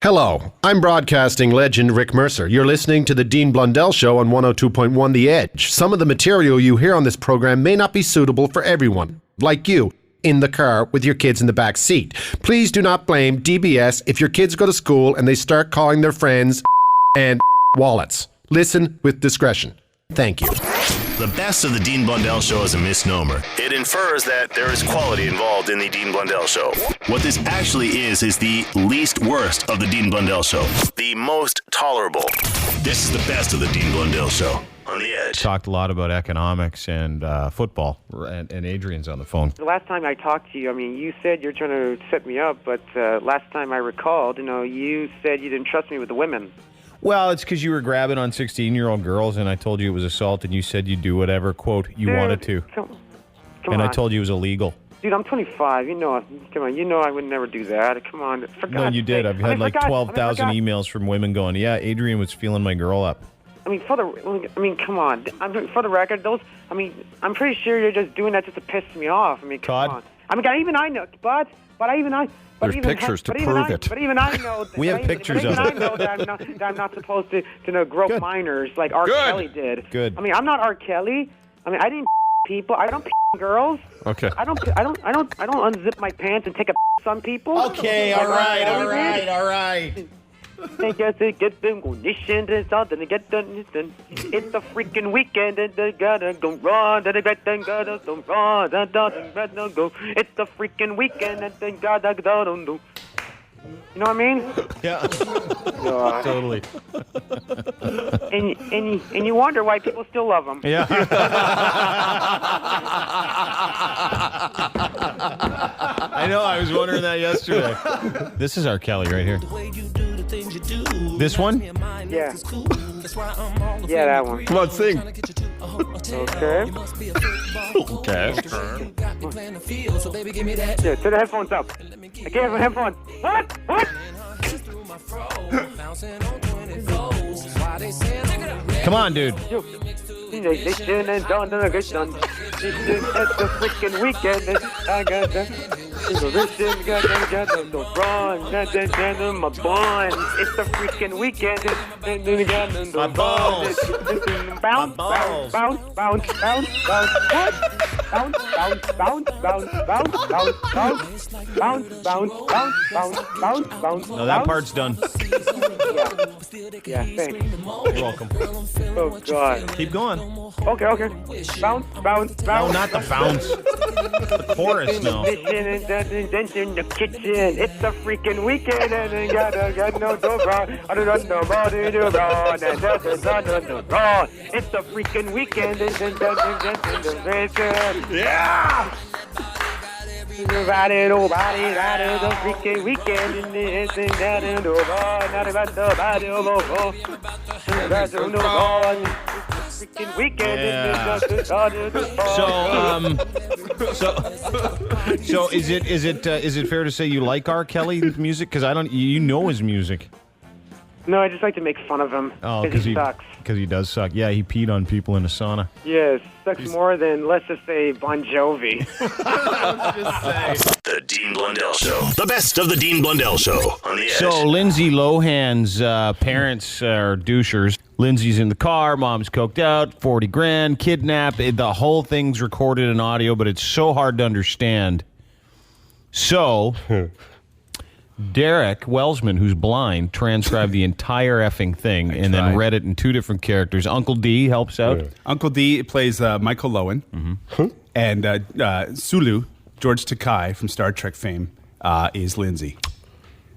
Hello, I'm broadcasting legend Rick Mercer. You're listening to the Dean Blundell Show on 102.1 The Edge. Some of the material you hear on this program may not be suitable for everyone, like you, in the car with your kids in the back seat. Please do not blame DBS if your kids go to school and they start calling their friends and wallets. Listen with discretion. Thank you. The best of the Dean Blundell Show is a misnomer. It infers that there is quality involved in the Dean Blundell Show. What this actually is the least worst of the Dean Blundell Show. The most tolerable. This is the best of the Dean Blundell Show on The Edge. Talked a lot about economics and football, and Adrian's on the phone. The last time I talked to you, I mean, you said you're trying to set me up, but last time I recalled, you said you didn't trust me with the women. Well, it's because you were grabbing on 16-year-old girls, and I told you it was assault, and you said you'd do whatever, quote, you wanted to. Come and on. I told you it was illegal. Dude, I'm 25. Come on. I would never do that. Come on. For No, God's you did. sake. I've had 12,000 emails from women going, yeah, Adrian was feeling my girl up. Come on. For the record, I'm pretty sure you're just doing that just to piss me off. Come Todd? on. Even I know, but even I... There's pictures to prove it. But even I know that We have pictures of it. I know that I'm not supposed to grope minors like R. Kelly did. Good. I mean, I'm not R. Kelly. I mean, I didn't people. I don't girls. Okay. I don't unzip my pants and take a on people. Okay, all right. It's the freaking weekend and they gotta go run. It's the freaking weekend and they gotta go. You know what I mean? Yeah. Totally. And you wonder why people still love them. Yeah. I know. I was wondering that yesterday. This is R. Kelly right here. This one? Yeah. Yeah, that one. Come on, sing. Okay. Okay. Yeah, turn the headphones up. I can't have my headphones. What? Come on, dude. It's the freaking weekend. I got that. My bones. It's the freaking weekend. My balls. Bounce. No, that part's done. Yeah, thanks. You're welcome. Oh, God. Keep going. Okay. Bounce. No, not the bounce. The chorus, no. In the kitchen, it's the freaking weekend, and I got no dobra. I don't know about it. It's the freaking weekend, Yeah! Everybody, the freaking weekend, freaking weekend. Yeah. So is it fair to say you like R. Kelly's music? Because you know his music. No, I just like to make fun of him. Oh, because he sucks. Because he does suck. Yeah, he peed on people in a sauna. Yes, sucks more than, let's just say, Bon Jovi. The Dean Blundell Show. The best of the Dean Blundell Show on The Edge. So Lindsay Lohan's parents are douchers. Lindsay's in the car, mom's coked out, 40 grand, kidnapped. The whole thing's recorded in audio, but it's so hard to understand. So Derek Welsman, who's blind, transcribed the entire effing thing and then read it in two different characters. Uncle D helps out. Yeah. Uncle D plays Michael Lowen. Mm-hmm. And Sulu, George Takei from Star Trek fame, is Lindsay.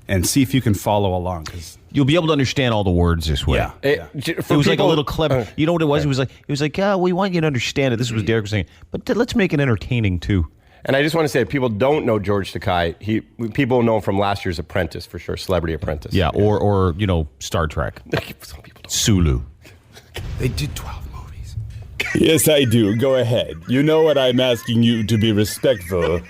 And see if you can follow along. Cause you'll be able to understand all the words this way. Yeah. It was like a little clever. You know what it was? It was like, we want you to understand it. This was Derek saying, but let's make it entertaining too. And I just want to say, if people don't know George Takei, people know him from last year's Apprentice, for sure, Celebrity Apprentice. Yeah, or Star Trek. Some people don't. Sulu. They did 12 movies. Yes, I do. Go ahead. You know what I'm asking you to be respectful.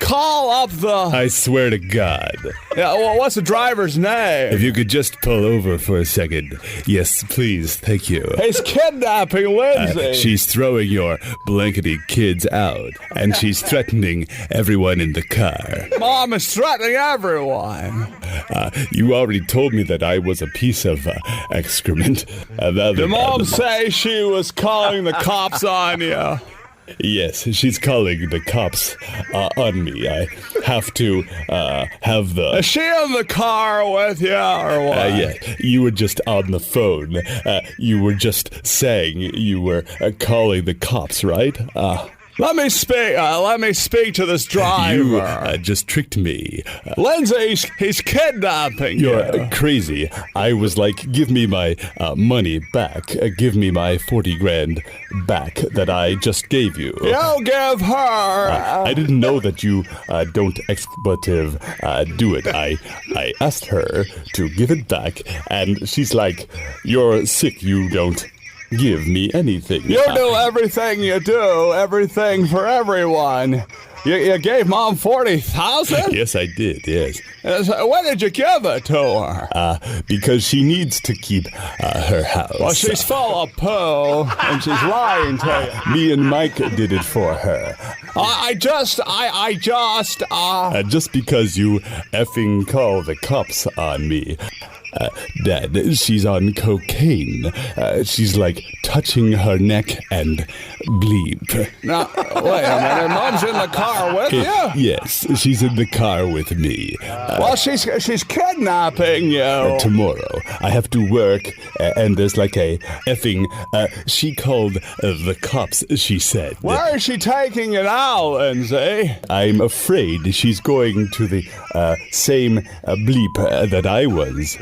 call up the... I swear to God. Yeah, well, what's the driver's name? If you could just pull over for a second. Yes, please. Thank you. He's kidnapping Lindsay. She's throwing your blankety kids out, and she's threatening everyone in the car. Mom is threatening everyone. You already told me that I was a piece of excrement. Did Mom say she was calling the cops on you? Yes, she's calling the cops on me. I have to have the... Is she in the car with you, or what? Yeah, you were just on the phone. You were just saying you were calling the cops, right? Let me speak to this driver. You just tricked me. Lindsay, he's kidnapping you. You're crazy. I was like, give me my money back. Give me my 40 grand back that I just gave you. You give her. I didn't know that you don't expletive do it. I asked her to give it back, and she's like, you're sick, you don't give me anything. You do everything you do, everything for everyone. You gave Mom 40,000? Yes, I did, yes. When did you give it to her? Because she needs to keep her house. Well, she's full of poo, and she's lying to you. Me and Mike did it for her. Just because you effing call the cops on me. Dad, she's on cocaine. She's like touching her neck and bleep. Now, wait a minute. Mom's in the car with you? Yes, she's in the car with me. Well, she's kidnapping you. Tomorrow, I have to work, and there's like a effing... she called the cops, she said. Where is she taking it out, Lindsay? I'm afraid she's going to the same bleep that I was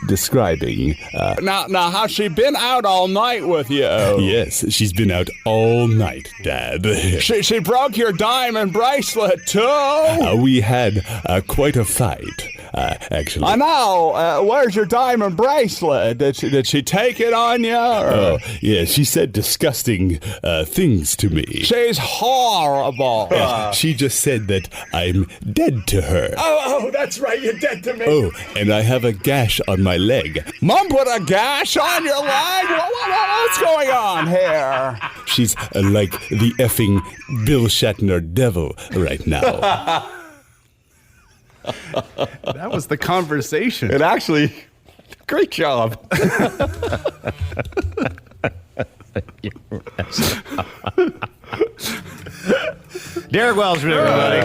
describing. Now, has she been out all night with you? Yes, she's been out all night, Dad. She broke your diamond bracelet, too? We had quite a fight, actually. I know. Where's your diamond bracelet? Did she take it on you? Oh, yeah, she said disgusting things to me. She's horrible. She just said that I'm dead to her. Oh, that's right, you're dead to me. Oh, and I have a gash on my leg. Mom put a gash on your leg? What's going on here? She's like the effing Bill Shatner devil right now. That was the conversation. And actually, great job. Derek Welsford, everybody.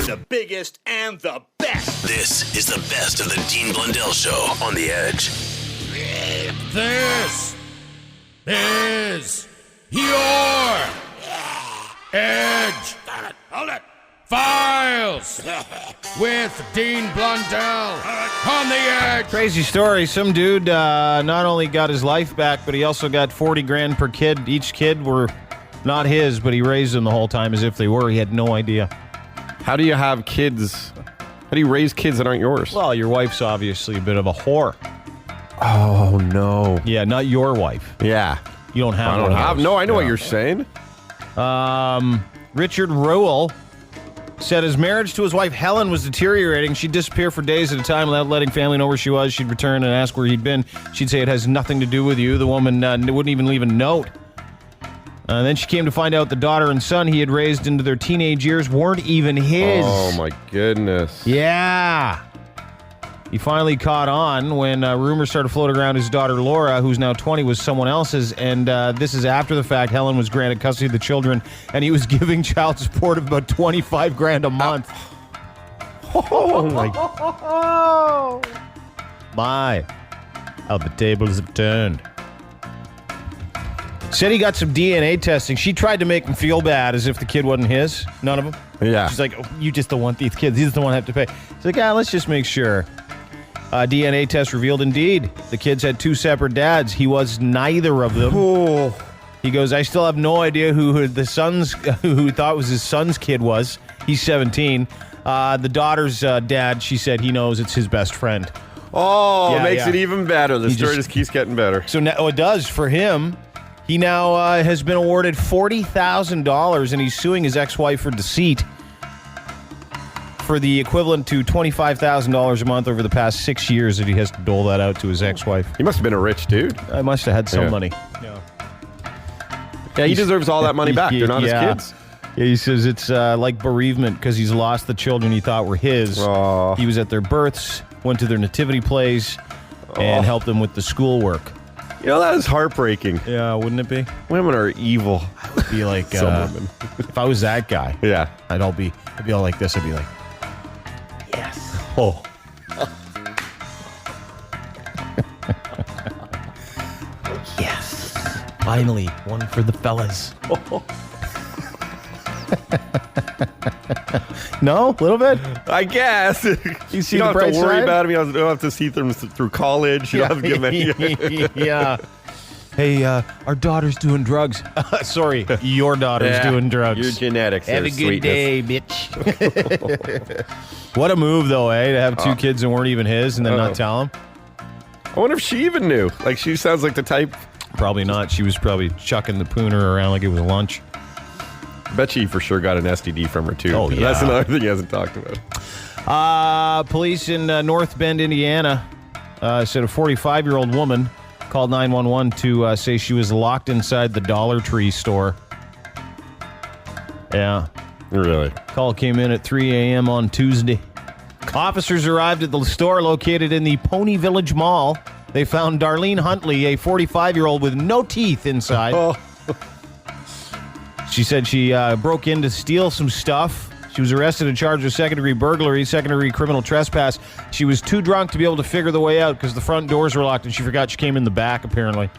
The biggest and the best. This is the best of the Dean Blundell Show on the Edge. This is your Edge. Hold it. Files with Dean Blundell on the Edge. Crazy story. Some dude not only got his life back, but he also got 40 grand per kid. Each kid were not his, but he raised them the whole time as if they were. He had no idea. How do you have kids? How do you raise kids that aren't yours? Well, your wife's obviously a bit of a whore. Oh, no. Yeah, not your wife. Yeah. You don't have I don't have. No, I know what you're saying. Richard Rowell said his marriage to his wife Helen was deteriorating. She'd disappear for days at a time without letting family know where she was. She'd return and ask where he'd been. She'd say it has nothing to do with you. The woman wouldn't even leave a note. Then she came to find out the daughter and son he had raised into their teenage years weren't even his. Oh, my goodness. Yeah. He finally caught on when rumors started floating around his daughter Laura, who's now 20, was someone else's. And this is after the fact Helen was granted custody of the children, and he was giving child support of about 25 grand a month. Oh, my. My, how the tables have turned. Said he got some DNA testing. She tried to make him feel bad as if the kid wasn't his. None of them. Yeah. She's like, oh, you just don't want these kids. He's the one who have to pay. He's like, let's just make sure. DNA test revealed indeed the kids had two separate dads. He was neither of them. Oh. He goes, I still have no idea who the son's, who thought was his son's kid was. He's 17. The daughter's dad, she said he knows it's his best friend. Oh, Yeah, it makes yeah. it even better. The story just keeps getting better. So now it does for him. He now has been awarded $40,000, and he's suing his ex-wife for deceit. for the equivalent to $25,000 a month over the past 6 years that he has to dole that out to his ex-wife. He must have been a rich dude. I must have had some money. Yeah, he deserves all that money back. They're not his kids. Yeah, he says it's like bereavement because he's lost the children he thought were his. Aww. He was at their births, went to their nativity plays, and helped them with the schoolwork. You know, that is heartbreaking. Yeah, wouldn't it be? Women are evil. I would be like, Some women. if I was that guy, yeah, I'd be all like this. I'd be like, yes. Oh. Yes. Finally, one for the fellas. No? A little bit? I guess. You see don't the have bright to worry side? about him. You don't have to see them through college. You don't have to give them Yeah. Hey, our daughter's doing drugs. Sorry, your daughter's doing drugs. Your genetics. Have a good day, bitch. What a move, though, eh? To have two kids that weren't even his and then not tell him. I wonder if she even knew. Like, she sounds like the type. Probably not. She was probably chucking the pooner around like it was lunch. I bet she for sure got an STD from her, too. Oh, yeah. That's another thing he hasn't talked about. Police in North Bend, Indiana, said a 45-year-old woman called 911 to say she was locked inside the Dollar Tree store. Yeah. Really? Call came in at 3 a.m. on Tuesday. Officers arrived at the store located in the Pony Village Mall. They found Darlene Huntley, a 45-year-old with no teeth inside. Oh. She said she broke in to steal some stuff. She was arrested and charged with second-degree burglary, second-degree criminal trespass. She was too drunk to be able to figure the way out because the front doors were locked, and she forgot she came in the back, apparently.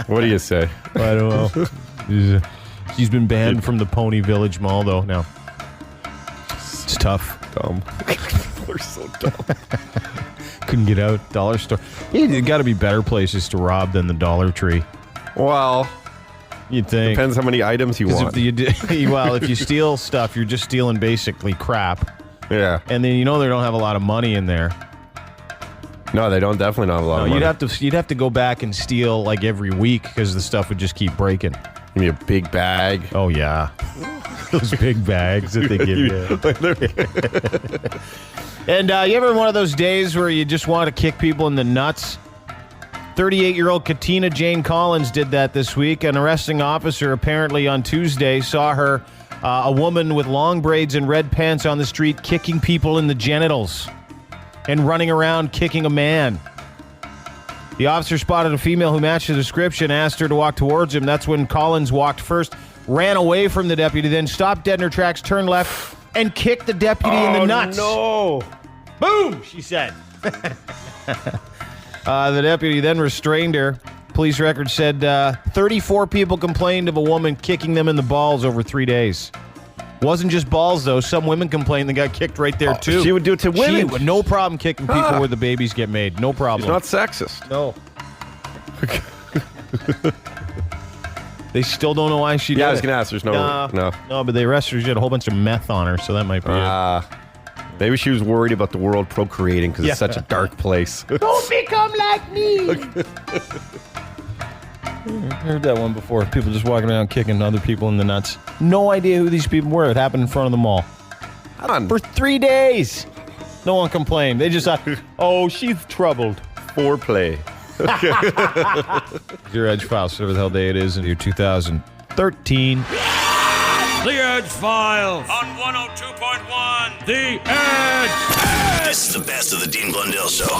What do you say? I don't know. She's been banned from the Pony Village Mall, though, now. It's tough. Dumb. We're so dumb. Couldn't get out. Dollar store. There's got to be better places to rob than the Dollar Tree. Well, you'd think. Depends how many items you want. If you steal stuff, you're just stealing basically crap. Yeah. And then they don't have a lot of money in there. No, they don't. Definitely not have a lot of money. You'd have to go back and steal like every week because the stuff would just keep breaking. Give me a big bag. Oh yeah, those big bags that they give you. And you ever one of those days where you just want to kick people in the nuts? 38-year-old Katina Jane Collins did that this week. An arresting officer apparently on Tuesday saw her, a woman with long braids and red pants on the street, kicking people in the genitals and running around kicking a man. The officer spotted a female who matched the description, asked her to walk towards him. That's when Collins walked first, ran away from the deputy, then stopped dead in her tracks, turned left, and kicked the deputy in the nuts. No. Boom, she said. The deputy then restrained her. Police records said 34 people complained of a woman kicking them in the balls over 3 days. Wasn't just balls, though. Some women complained they got kicked right there, too. She would do it to women. She would no problem kicking people where the babies get made. No problem. It's not sexist. No. They still don't know why she did it. Yeah, I was going to ask. There's no. No, but they arrested her. She had a whole bunch of meth on her, so that might be it. Maybe she was worried about the world procreating because it's such a dark place. Don't become like me. I heard that one before. People just walking around kicking other people in the nuts. No idea who these people were. It happened in front of the mall. For 3 days. No one complained. They just thought, oh, she's troubled. Foreplay. Your Edgefiles, whatever the hell day it is in year 2013. The Edgefiles on 102.1 The Edge. This is the best of the Dean Blundell Show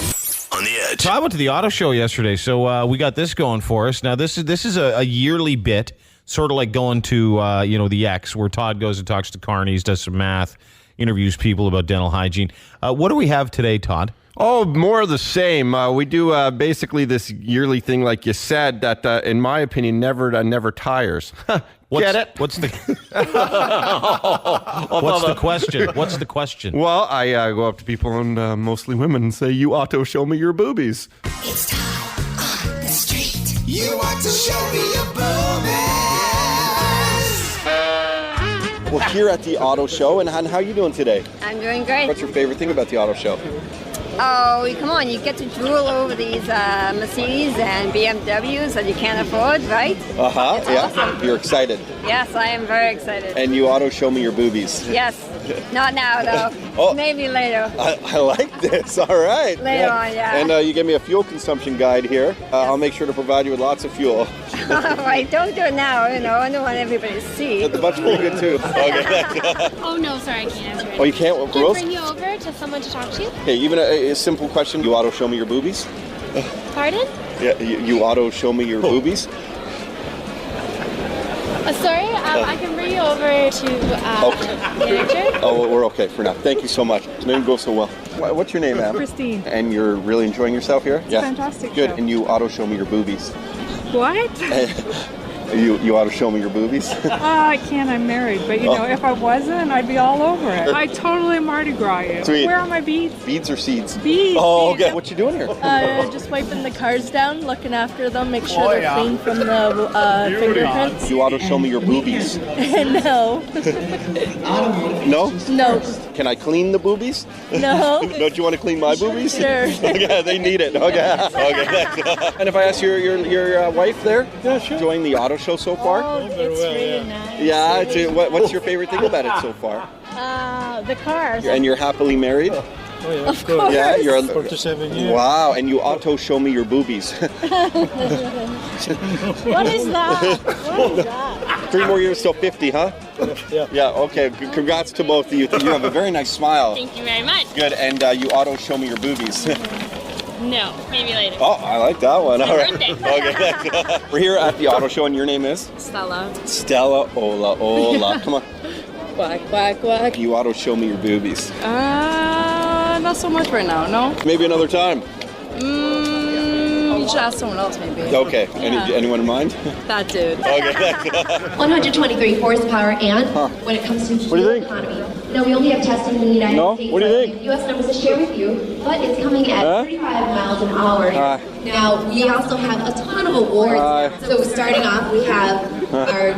on The Edge. So I went to the auto show yesterday, so we got this going for us. Now, this is a yearly bit, sort of like going to, the X, where Todd goes and talks to carnies, does some math, interviews people about dental hygiene. What do we have today, Todd? Oh, more of the same. We do basically this yearly thing, like you said, that, in my opinion, never tires. Get it? What's the question? What's the question? Well, I go up to people, and mostly women, and say, you ought to show me your boobies. It's time on the street. You ought to show me your boobies. Well, here at the auto show, and how are you doing today? I'm doing great. What's your favorite thing about the auto show? Oh, come on, you get to drool over these Mercedes and BMWs that you can't afford, right? Uh-huh, It's yeah. awesome. You're excited. Yes, I am very excited. And you auto show me your boobies. Yes, not now though. Oh. Maybe later. I like this. All right. Later on, yeah. And you gave me a fuel consumption guide here. I'll make sure to provide you with lots of fuel. All right, don't do it now, I don't want everybody to see. The butt's pretty good too. Okay. Oh no, sorry, I can't answer it. Oh, you can't? Can I Girls? bring you over to someone to talk to? Hey, even a simple question. You auto show me your boobies? Pardon? Yeah, you auto show me your boobies? Sorry, I can bring you over to manager. Oh, well, we're okay for now. Thank you so much. It didn't go so well. What's your name, ma'am? Christine. And you're really enjoying yourself here? It's a fantastic Good. show. And you auto show me your boobies. What? You ought to show me your boobies. I can't. I'm married. But, if I wasn't, I'd be all over it. I totally Mardi Gras you. Sweet. Where are my beads? Beads or seeds? Beads. Oh, okay. What you doing here? Just wiping the cars down, looking after them, make sure they're clean from the fingerprints. You ought to show me your boobies. No. No? No. Can I clean the boobies? No. Don't you want to clean my boobies? Sure. Yeah, they need it. Okay. Okay. And if I ask your wife there? Yeah, sure. Enjoying the auto show so far? Oh, it's really nice. Yeah. What's your favorite thing about it so far? The cars. And you're happily married? Oh, yeah, of course. Yeah, you're 47 years. Wow, and you auto show me your boobies. What is that? What is that? 3 more years till 50, huh? Yeah. Yeah, okay. Congrats to both of you. You have a very nice smile. Thank you very much. Good, and you auto show me your boobies. No, maybe later. Oh, I like that one. My All right. birthday. Okay. We're here at the auto show, and your name is? Stella. Stella Ola. Come on. Quack, quack, quack. You auto show me your boobies. Not so much right now, no? Maybe another time. You should ask someone else, maybe. Okay. Yeah. Anyone in mind? That dude. Okay. 123 horsepower, and when it comes to What do you think? economy. No, we only have testing in the United No? States. What do you so think? U.S. numbers to share with you, but it's coming at 35 miles an hour. Now, we also have a ton of awards. So starting off, we have our...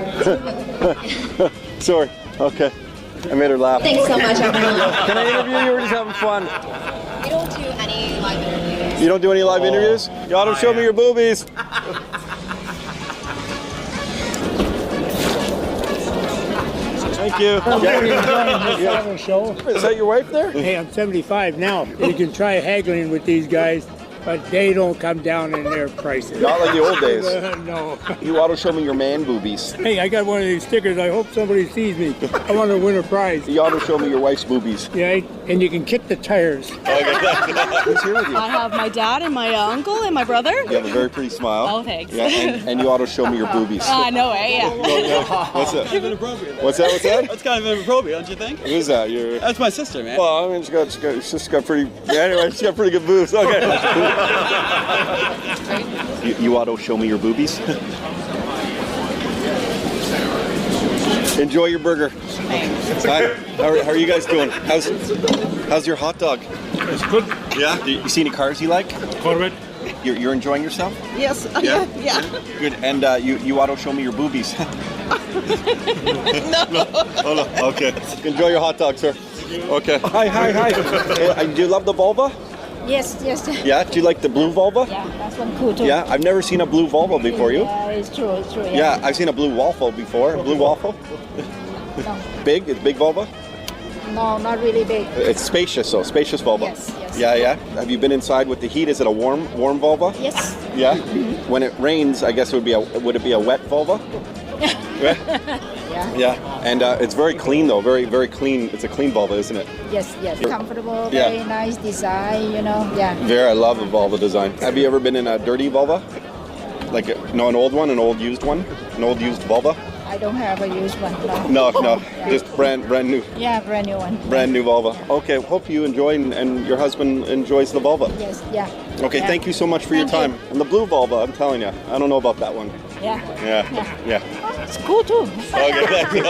Sorry. Okay. I made her laugh. Thanks so much, everyone. Can I interview you? We're just having fun. We don't do any live interviews. You don't do any live interviews? You ought to show me your boobies. Thank you. I'm really enjoying this auto show. Is that your wife there? Hey, I'm 75 now. You can try haggling with these guys, but they don't come down in their prices. Not like the old days. No. You ought to show me your man boobies. Hey, I got one of these stickers. I hope somebody sees me. I want to win a prize. You ought to show me your wife's boobies. Yeah, and you can kick the tires. Who's here with you? I have my dad and my uncle and my brother. You have a very pretty smile. Oh, thanks. Yeah, and you ought to show me your boobies. No way, yeah. What's that? Inappropriate. What's that? That's kind of inappropriate, don't you think? Who's that? That's my sister, man. Well, I mean, she's got pretty. Yeah, anyway, she's got pretty good boobs. Okay. You ought to show me your boobies. Enjoy your burger. Thanks. Hi. How are you guys doing? How's your hot dog? It's good. Yeah. Do you see any cars you like? Corvette. You're enjoying yourself? Yes. Yeah. Yeah. Good. And you ought to show me your boobies. No. Oh, no. Okay. Enjoy your hot dog, sir. Okay. Hi. Do you love the Volvo? Yes. Yeah. Do you like the blue Volvo? Yeah, that's one cool too. Yeah. I've never seen a blue Volvo before. You? Yeah, it's true. Yeah. I've seen a blue waffle before. A blue waffle. No. Big? It's big Volvo? No, not really big. It's spacious, though. Spacious Volvo. Yes. Yeah. Have you been inside with the heat? Is it a warm Volvo? Yes. Yeah. When it rains, I guess would it be a wet Volvo? Yeah. And it's very clean, though. Very, very clean. It's a clean Volvo, isn't it? Yes. Comfortable, Yeah. very nice design, Yeah. I love a Volvo design. Have you ever been in a dirty Volvo? Like, an old one, an old used one? An old used Volvo? I don't have a used one. No. Yeah. Just brand new. Yeah, brand new one. Brand new Volvo. Okay, hope you enjoy and your husband enjoys the Volvo. Yes, yeah. Okay, Yeah. thank you so much for your Thank time. And the blue Volvo, I'm telling you, I don't know about that one. Yeah. Yeah. It's cool too. Okay, thank you.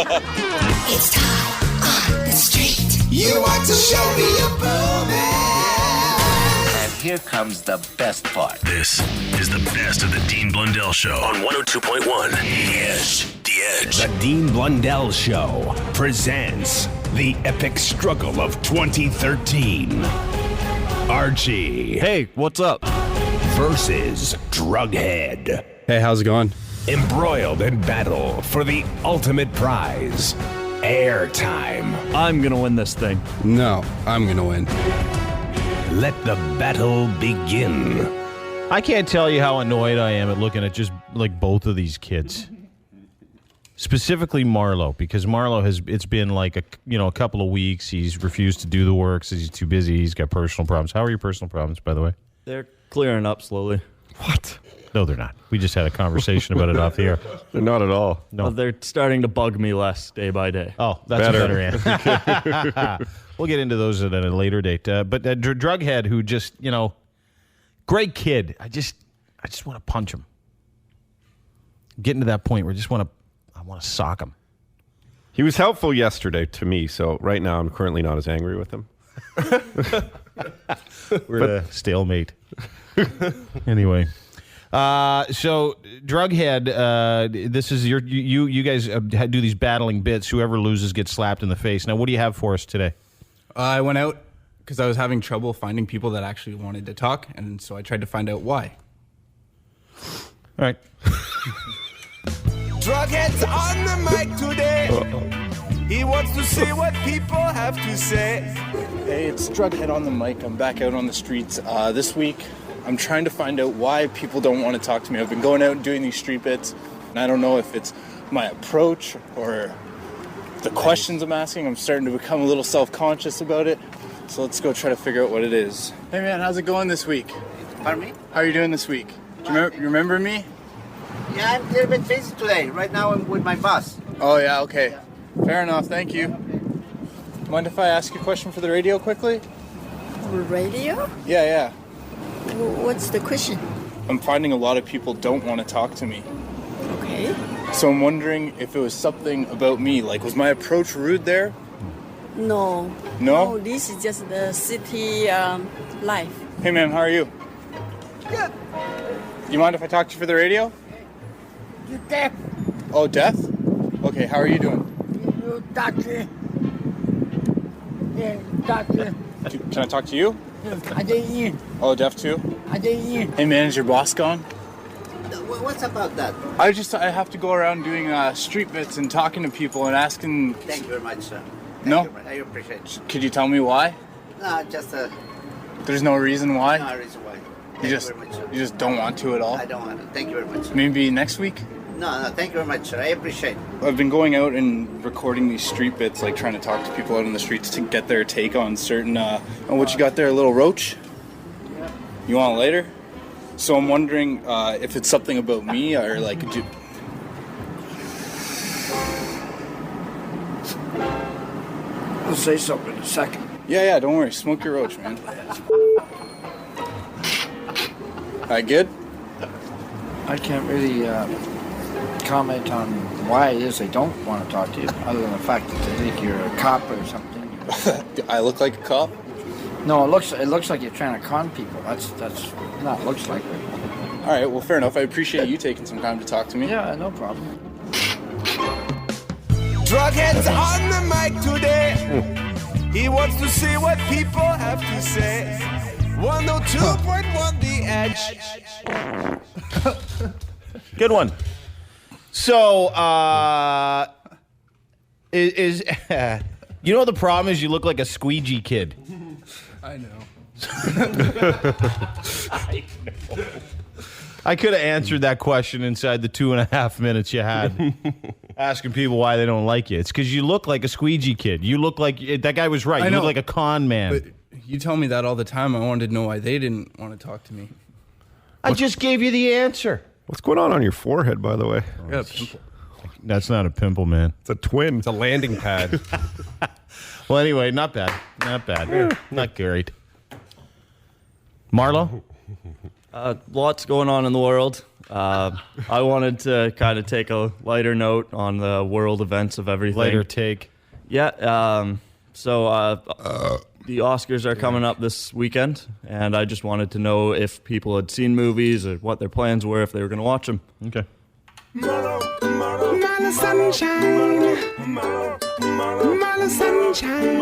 It's time on the street. You want to show me your boobies. And here comes the best part. This is the best of the Dean Blundell Show on 102.1 Edge. The Edge. The Dean Blundell Show presents the epic struggle of 2013. Archie. Hey, what's up? Versus DrugHead. Hey, how's it going? Embroiled in battle for the ultimate prize. Airtime. I'm gonna win this thing. No, I'm gonna win. Let the battle begin. I can't tell you how annoyed I am at looking at just like both of these kids. Specifically Marlo, because Marlo it's been like a couple of weeks. He's refused to do the work, says he's too busy. He's got personal problems. How are your personal problems, by the way? They're clearing up slowly. What? No, they're not. We just had a conversation about it off the air. They're not at all. No, well, they're starting to bug me less day by day. Oh, that's a better answer. We'll get into those at a later date. But DrugHead, who just, great kid. I just want to punch him. Getting to that point where I want to sock him. He was helpful yesterday to me, so right now I'm currently not as angry with him. We're at a stalemate. Anyway. So DrugHead, this is you guys do these battling bits. Whoever loses gets slapped in the face. Now, what do you have for us today? I went out because I was having trouble finding people that actually wanted to talk, and so I tried to find out why. All right. DrugHead's on the mic today. He wants to see what people have to say. Hey, it's DrugHead on the mic. I'm back out on the streets this week. I'm trying to find out why people don't want to talk to me. I've been going out and doing these street bits, and I don't know if it's my approach or the questions I'm asking. I'm starting to become a little self-conscious about it. So let's go try to figure out what it is. Hey man, how's it going this week? Pardon me? How are you doing this week? Do you remember me? Yeah, I'm a little bit busy today. Right now I'm with my boss. Oh yeah, okay. Fair enough, thank you. Mind if I ask you a question for the radio quickly? Radio? Yeah. What's the question? I'm finding a lot of people don't want to talk to me. Okay. So I'm wondering if it was something about me. Like, was my approach rude there? No. No? No, this is just the city life. Hey man, how are you? Good. You mind if I talk to you for the radio? You deaf. Oh, deaf? Okay, how are you doing? You doctor. Yeah, doctor. Can I talk to you? I didn't hear. Oh, deaf too? I didn't hear. Hey man, is your boss gone? What's about that? I have to go around doing street bits and talking to people and asking... Thank you very much, sir. No? I appreciate it. Could you tell me why? No, just There's no reason why? no reason why. You just don't want to at all? I don't want to. Thank you very much, sir. Maybe next week? No, thank you very much, sir. I appreciate it. I've been going out and recording these street bits, like trying to talk to people out on the streets to get their take on certain... on what you got there, a little roach? Yeah. You want it later? So I'm wondering if it's something about me or like... I'll say something in a second. Yeah, don't worry. Smoke your roach, man. Alright, good? I can't really comment on why it is they don't want to talk to you, other than the fact that they think you're a cop or something. Do I look like a cop? No, it looks like you're trying to con people. That's not looks like it. All right, well, fair enough. I appreciate you taking some time to talk to me. Yeah, no problem. DrugHead's on the mic today. He wants to see what people have to say. 102.1 The Edge. Good one. So, is the problem is you look like a squeegee kid. I know. I know. I could have answered that question inside the 2.5 minutes you had, asking people why they don't like you. It's because you look like a squeegee kid. You look like that guy was right. You look like a con man. But you tell me that all the time. I wanted to know why they didn't want to talk to me. I just gave you the answer. What's going on your forehead, by the way? I got a pimple. That's not a pimple, man. It's a twin. It's a landing pad. Well, anyway, not bad. Not bad. Not great. Marlo? Lots going on in the world. I wanted to kind of take a lighter note on the world events of everything. Lighter take. Yeah. So the Oscars are coming up this weekend, and I just wanted to know if people had seen movies or what their plans were, if they were going to watch them. Okay. Marlo sunshine. Marlo sunshine.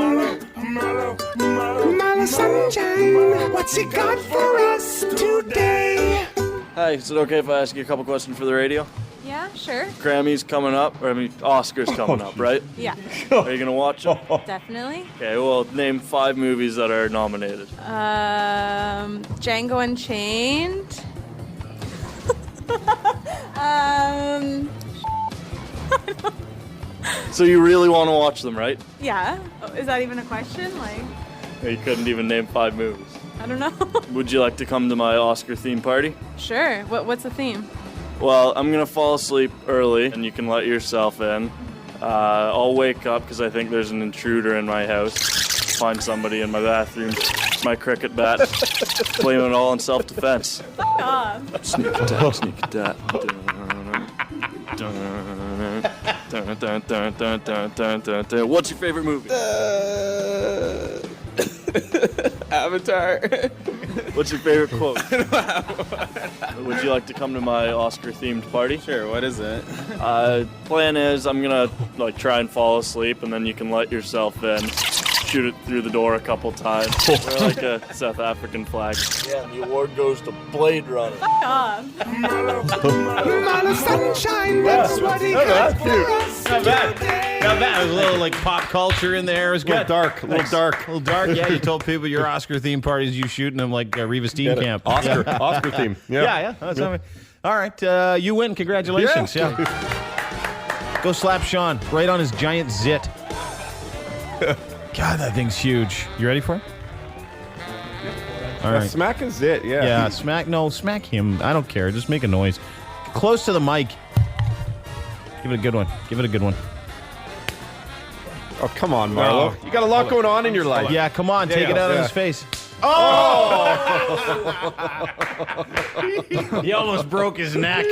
Marlo sunshine, what's he got for us today? Hi, is it okay if I ask you a couple questions for the radio? Yeah, sure. Grammys coming up, Oscars coming up, right? Yeah. Are you gonna watch them? Definitely. Okay, well, name 5 movies that are nominated. Django Unchained. So you really want to watch them, right? Yeah. Oh, is that even a question? Like, Or you couldn't even name 5 movies. I don't know. Would you like to come to my Oscar theme party? Sure. What's the theme? Well, I'm gonna fall asleep early, and you can let yourself in. I'll wake up because I think there's an intruder in my house. Find somebody in my bathroom, my cricket bat, blame it all on self-defense. Fuck off. Sneak attack, sneak attack. What's your favorite movie? Avatar. What's your favorite quote? Would you like to come to my Oscar-themed party? Sure, what is it? Plan is I'm gonna try and fall asleep, and then you can let yourself in. Shoot it through the door a couple times. Wear like a South African flag. Yeah, and the award goes to Blade Runner. Fuck off. Man of sunshine, that's what he got for us Not bad. today. Not bad. It was a little like pop culture in there. It was A little good. dark. A little dark. A little dark. Yeah, you told people your Oscar theme parties, you shooting them like Reva Steenkamp. Oscar theme. Yeah. That's something. All right, you win. Congratulations. Yeah. Go slap Sean right on his giant zit. God, that thing's huge. You ready for it? All right. Smack is it, yeah. Yeah, smack him. I don't care. Just make a noise. Close to the mic. Give it a good one. Oh, come on, Marlo. You got a lot going on in your life. Yeah, come on. Take it out of his face. Oh! He almost broke his neck.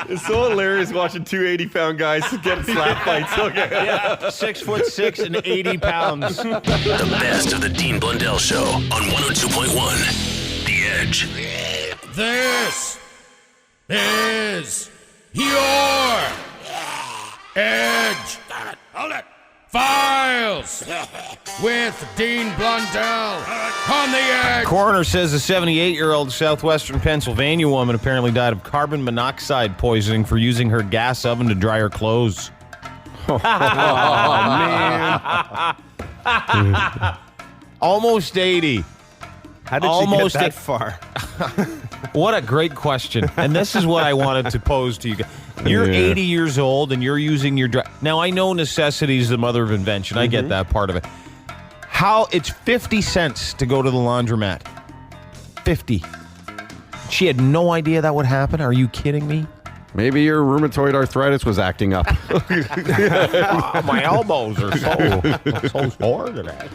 It's so hilarious watching 280-pound guys get slap fights. Okay. Yeah, 6'6" and 80 pounds. The best of the Dean Blundell Show on 102.1 The Edge. This is your Edge. Hold it. Files with Dean Blundell on the Edge. Coroner says a 78-year-old southwestern Pennsylvania woman apparently died of carbon monoxide poisoning for using her gas oven to dry her clothes. Oh, man. Almost 80. How did you get that far? What a great question. And this is what I wanted to pose to you guys. You're 80 years old and you're using your Now, I know necessity is the mother of invention. I get that part of it. It's 50 cents to go to the laundromat. 50. She had no idea that would happen. Are you kidding me? Maybe your rheumatoid arthritis was acting up. My elbows are so sore today.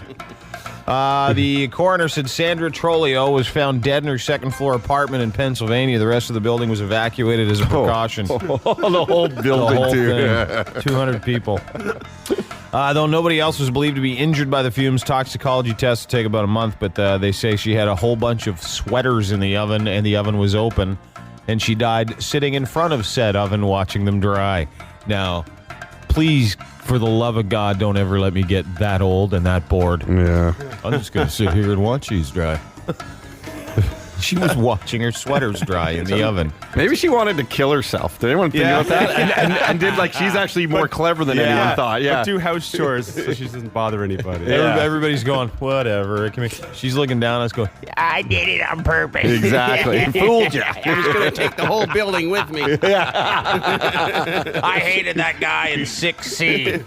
The coroner said Sandra Trolio was found dead in her second-floor apartment in Pennsylvania. The rest of the building was evacuated as a precaution. The whole building, too. 200 people. Though nobody else was believed to be injured by the fumes, toxicology tests take about a month, but they say she had a whole bunch of sweaters in the oven, and the oven was open, and she died sitting in front of said oven watching them dry. Now, please, for the love of God, don't ever let me get that old and that bored. Yeah. I'm just going to sit here and watch these dry. She was watching her sweaters dry in the oven. Maybe she wanted to kill herself. Did anyone think about that? And did she's actually more clever than anyone thought. Yeah. But do house chores so she doesn't bother anybody. Everybody's going, whatever. She's looking down at us going, I did it on purpose. Exactly. Fooled you. I'm just going to take the whole building with me. I hated that guy in 6C.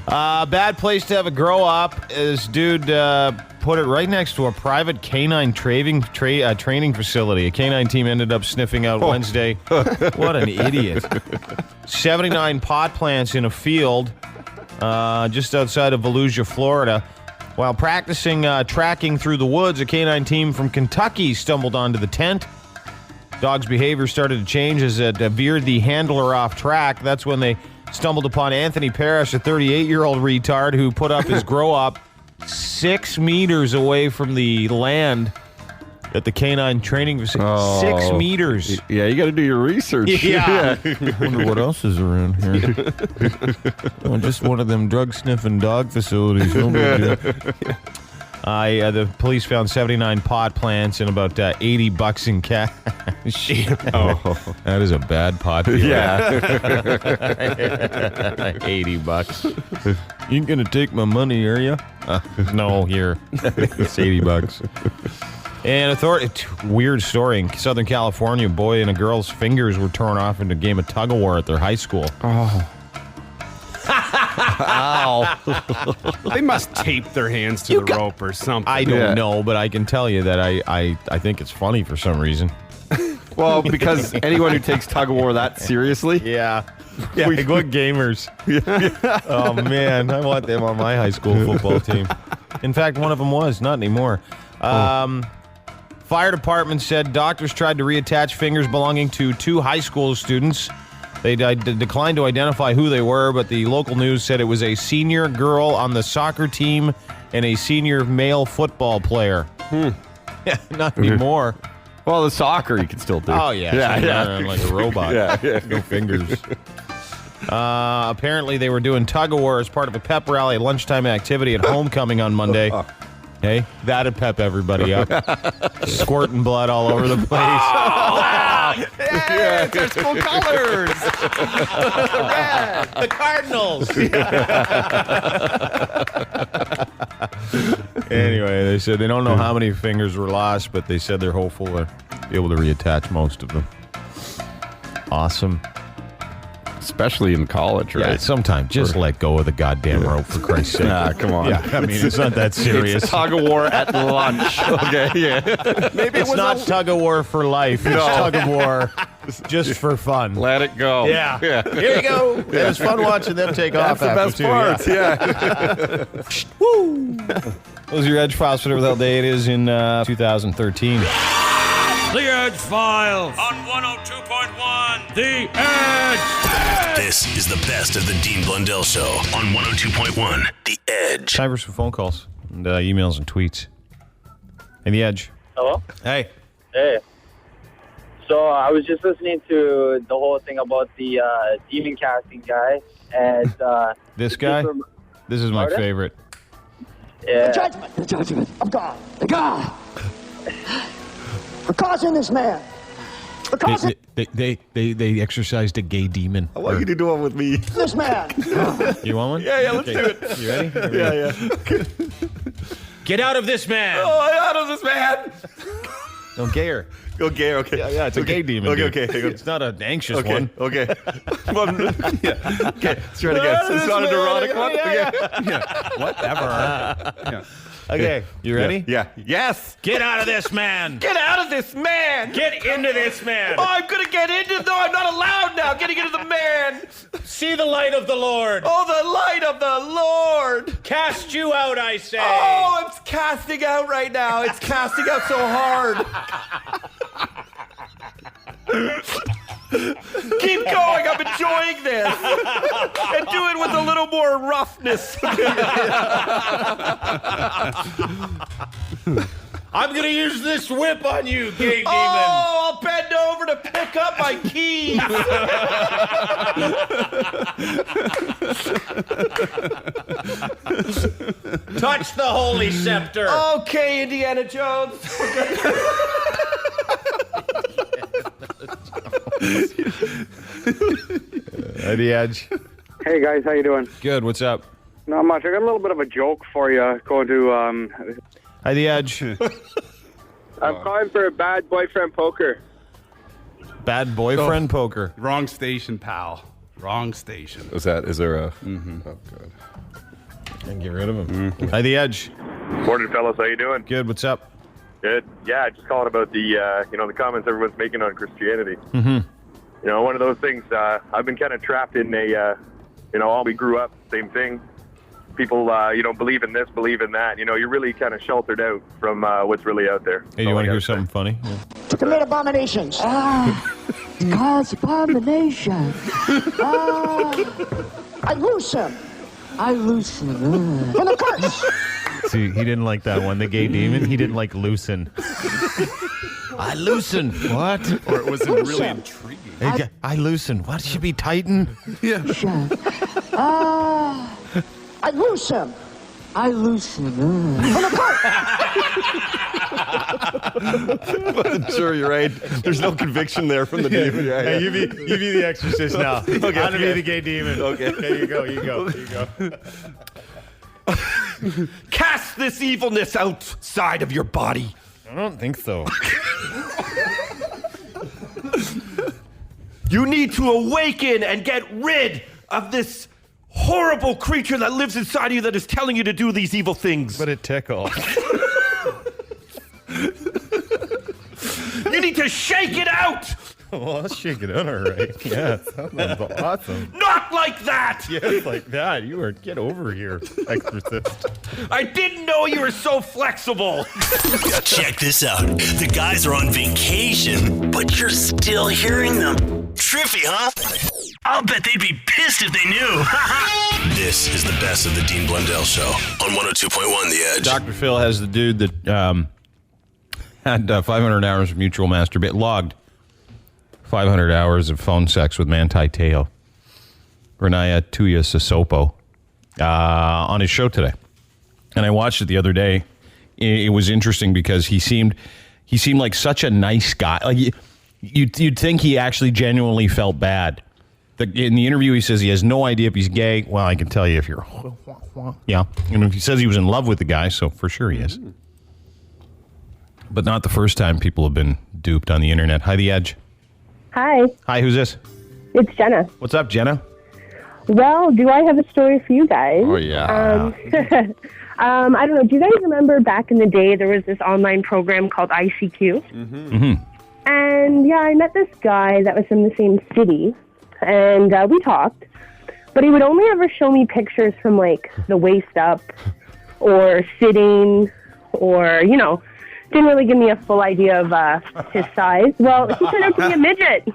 Bad place to have a grow up. This dude put it right next to a private canine training facility. A canine team ended up sniffing out Wednesday. What an idiot. 79 pot plants in a field just outside of Volusia, Florida. While practicing tracking through the woods, a canine team from Kentucky stumbled onto the tent. Dog's behavior started to change as it veered the handler off track. That's when they stumbled upon Anthony Parrish, a 38-year-old retard who put up his grow-up 6 meters away from the land at the canine training facility. 6 meters. Yeah, you got to do your research. Yeah. I wonder what else is around here. Oh, just one of them drug-sniffing dog facilities. No big deal. The police found 79 pot plants and about $80 in cash. That is a bad pot dealer. Yeah. $80. You ain't gonna take my money, are you? No, here. It's $80. And weird story in Southern California. A boy and a girl's fingers were torn off in a game of tug of war at their high school. Oh. Ow. They must tape their hands to the rope or something. I don't know, but I can tell you that I think it's funny for some reason. Well, because anyone who takes tug of war that seriously. Yeah. Yeah, good gamers. Oh, man. I want them on my high school football team. In fact, one of them was. Not anymore. Fire department said doctors tried to reattach fingers belonging to 2 high school students. They declined to identify who they were, but the local news said it was a senior girl on the soccer team and a senior male football player. Yeah, not anymore. Well, the soccer you can still do. Oh, yeah. Yeah. Like a robot. Yeah. No fingers. Apparently, they were doing tug of war as part of a pep rally lunchtime activity at homecoming on Monday. Hey, that'd pep everybody up. Squirting blood all over the place. Yeah, it's our school colors. Red. The Cardinals. Anyway, they said they don't know how many fingers were lost, but they said they're hopeful to be able to reattach most of them. Awesome. Especially in college, right? Yeah, sometimes just let go of the goddamn rope, for Christ's sake. Nah, come on. Yeah, I mean, it's not that serious. It's tug of war at lunch. Okay, yeah. Maybe it's not tug of war for life. It's tug of war just for fun. Let it go. Yeah. Here you go. It was fun watching them take off. That's the best part. Yeah. Woo! Those are your Edgefiles for whatever the hell day it is in 2013. The Edgefiles on 102.1 The Edge. This is the best of the Dean Blundell Show on 102.1 The Edge. Time for some phone calls and emails and tweets. Hey, The Edge. Hello? Hey. Hey. So I was just listening to the whole thing about the demon casting guy. And this guy? This is my favorite. Yeah. The judgment of God. The God. For causing this man. For causing They exorcised a gay demon. I want you to do one with me. this man. You want one? Yeah, let's do it. You ready? Yeah. Get out of this man! Oh, out of this man! No, gayer. Go gay, okay. Yeah, it's a gay demon. Okay. It's not an anxious one. Okay. Okay, let's try it again. It's not an erotic one? Yeah. Whatever. Okay, you ready? Yeah. Yes. Get out of this man! Get out of this man! Get into this man! Oh, I'm gonna get into. No, I'm not allowed now. Getting into the man. See the light of the Lord! Oh, the light of the Lord! Cast you out, I say! Oh, it's casting out right now. It's casting out so hard. Keep going. I'm enjoying this. And do it with a little more roughness. I'm going to use this whip on you, gay demon. Oh, I'll bend over to pick up my keys. Touch the holy scepter. Okay, Indiana Jones. The Edge. Hey, guys. How you doing? Good. What's up? Not much. I got a little bit of a joke for you going to... Hi, The Edge. I'm calling for a bad boyfriend poker. Bad boyfriend poker. Wrong station, pal. Wrong station. Is there a... Mm-hmm. Oh, good. And get rid of him. Hi, The Edge. Morning, fellas. How you doing? Good. What's up? Good. Yeah, just calling about the, the comments everyone's making on Christianity. Mm-hmm. You know, one of those things, I've been kind of trapped in a, all we grew up, same thing. People, believe in this, believe in that. You know, you're really kind of sheltered out from what's really out there. Hey, you want to hear something funny? Yeah. To commit abominations. Cause abomination. I loose him. I loose him. In a curse. See, he didn't like that one. The gay demon. He didn't like loosen. I loosen. What? Or it wasn't really intriguing. I loosen. What? Should be tighten? Yeah. I loosen. I loosen. Sure, you're right. There's no conviction there from the demon. Yeah, Hey, you be the exorcist now. Okay, I'm gonna be the gay demon. Okay. Okay, you go. Cast this evilness outside of your body. I don't think so. You need to awaken and get rid of this horrible creature that lives inside you that is telling you to do these evil things. But it tickles. You need to shake it out. Well, I'll shake it out, all right. Yeah, that sounds awesome. Not like that. Yes, like that. Get over here, exorcist. I didn't know you were so flexible. Check this out. The guys are on vacation, but you're still hearing them. Trippy, huh? I'll bet they'd be pissed if they knew. This is the best of the Dean Blundell Show on 102.1 The Edge. Dr. Phil has the dude that had 500 hours of mutual masturbation, logged 500 hours of phone sex with Manti Te'o, Renaya Tuya Sasopo, on his show today. And I watched it the other day. It was interesting because he seemed like such a nice guy. Like you'd think he actually genuinely felt bad. In the interview, he says he has no idea if he's gay. Well, I can tell you if you're... Yeah. And he says he was in love with the guy, so for sure he is. But not the first time people have been duped on the internet. Hi, The Edge. Hi. Hi, who's this? It's Jenna. What's up, Jenna? Well, do I have a story for you guys? Oh, yeah. I don't know. Do you guys remember back in the day there was this online program called ICQ? Mm-hmm. And, yeah, I met this guy that was from the same city. And we talked. But he would only ever show me pictures from, like, the waist up or sitting or, you know, didn't really give me a full idea of his size. Well, he turned out to be a midget.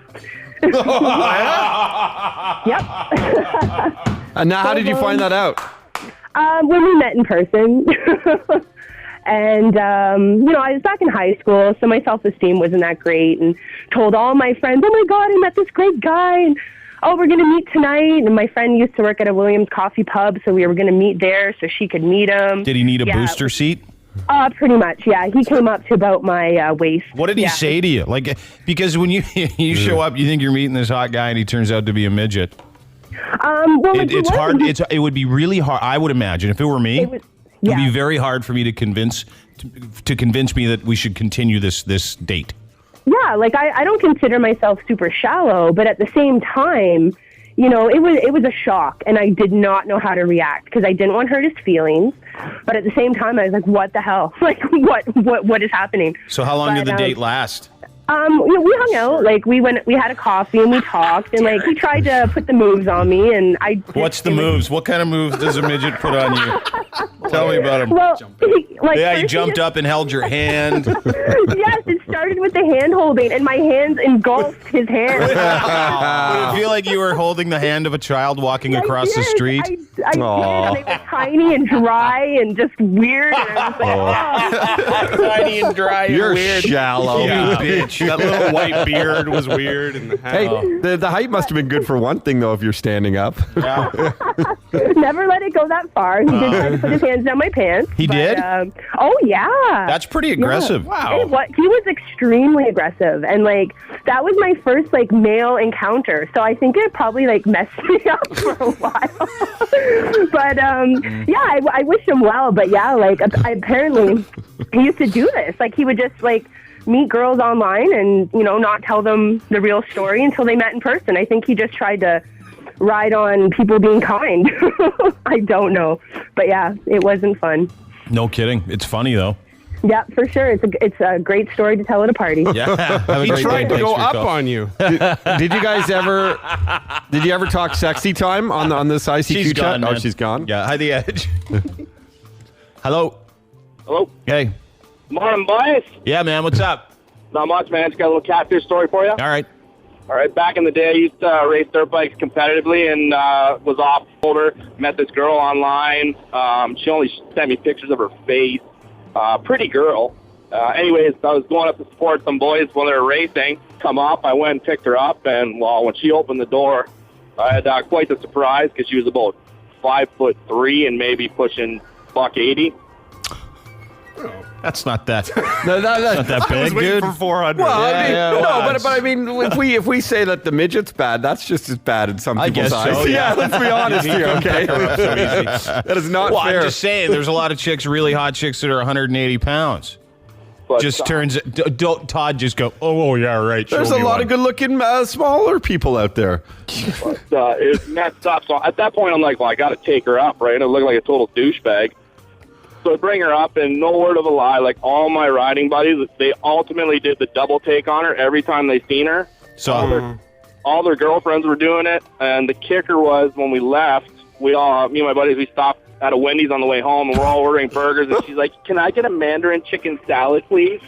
Yep. And now, how did you find that out? When we met in person. And, you know, I was back in high school, so my self-esteem wasn't that great, and told all my friends, oh, my God, I met this great guy, and, oh, we're going to meet tonight. And my friend used to work at a Williams Coffee Pub, so we were going to meet there so she could meet him. Did he need a booster seat? Pretty much, yeah. He came up to about my waist. What did he say to you? Like, because when you show up, you think you're meeting this hot guy, and he turns out to be a midget. Well, it's hard. It would be really hard. I would imagine if it were me, it would be very hard for me to convince me that we should continue this date. Yeah, like I don't consider myself super shallow, but at the same time, you know, it was a shock, and I did not know how to react because I didn't want to hurt his feelings. But at the same time, I was like, "What the hell? Like, what is happening?" So, how long did the date last? We hung out. Like, we had a coffee and we talked, and like he tried to put the moves on me, and I. What's the moves? What kind of moves does a midget put on you? Tell me about him. Well, he jumped up and held your hand. Yes, it started with the hand holding, and my hands engulfed his hand. Would it feel like you were holding the hand of a child walking across the street? I did, and they were tiny and dry and just weird. And I was like, Tiny and dry and You're weird. shallow. You bitch. That little white beard was weird. And the Hey, the height must have been good for one thing, though, if you're standing up. Yeah. Never let it go that far. He did try to put his hands down my pants. He did? Oh, yeah. That's pretty aggressive. Yeah. Wow. He was extremely aggressive. And, like, that was my first, like, male encounter. So I think it probably, like, messed me up for a while. But, yeah, I wish him well. But, yeah, like, apparently he used to do this. Like, he would just, like, meet girls online and, you know, not tell them the real story until they met in person. I think he just tried to ride on people being kind. I don't know. But, yeah, it wasn't fun. No kidding. It's funny, though. Yeah, for sure. It's a great story to tell at a party. Yeah. He tried to go up on you. Did you guys ever? Did you ever talk sexy time on this ICQ She's chat? gone, man. Oh, she's gone. Yeah. Hi, The Edge. Hello. Hello. Hey. Morning, boys. Yeah, man. What's up? Not much, man. Just got a little catfish story for you. All right. All right, back in the day, I used to race dirt bikes competitively and was off-roader. Met this girl online. She only sent me pictures of her face. Pretty girl. Anyways, I was going up to support some boys while they were racing. Come up, I went and picked her up, and well, when she opened the door, I had quite the surprise because she was about 5'3" and maybe pushing $180. That's not that. No, that's not that big, dude. For 400. Well, I mean, well, but I mean, if we say that the midget's bad, that's just as bad in some I people's guess eyes. so, yeah. Let's be honest here, okay? That is not fair. I'm just saying, there's a lot of chicks, really hot chicks that are 180 pounds. But, just turns. Don't Todd just go? Oh yeah, right. There's a lot of good-looking smaller people out there. But, it messed up. So at that point, I'm like, well, I got to take her up, right? I look like a total douchebag. So I bring her up, and no word of a lie, like all my riding buddies, they ultimately did the double take on her every time they seen her. So all their girlfriends were doing it, and the kicker was when we left, me and my buddies, we stopped at a Wendy's on the way home, and we're all ordering burgers, and she's like, "Can I get a Mandarin chicken salad, please?" Too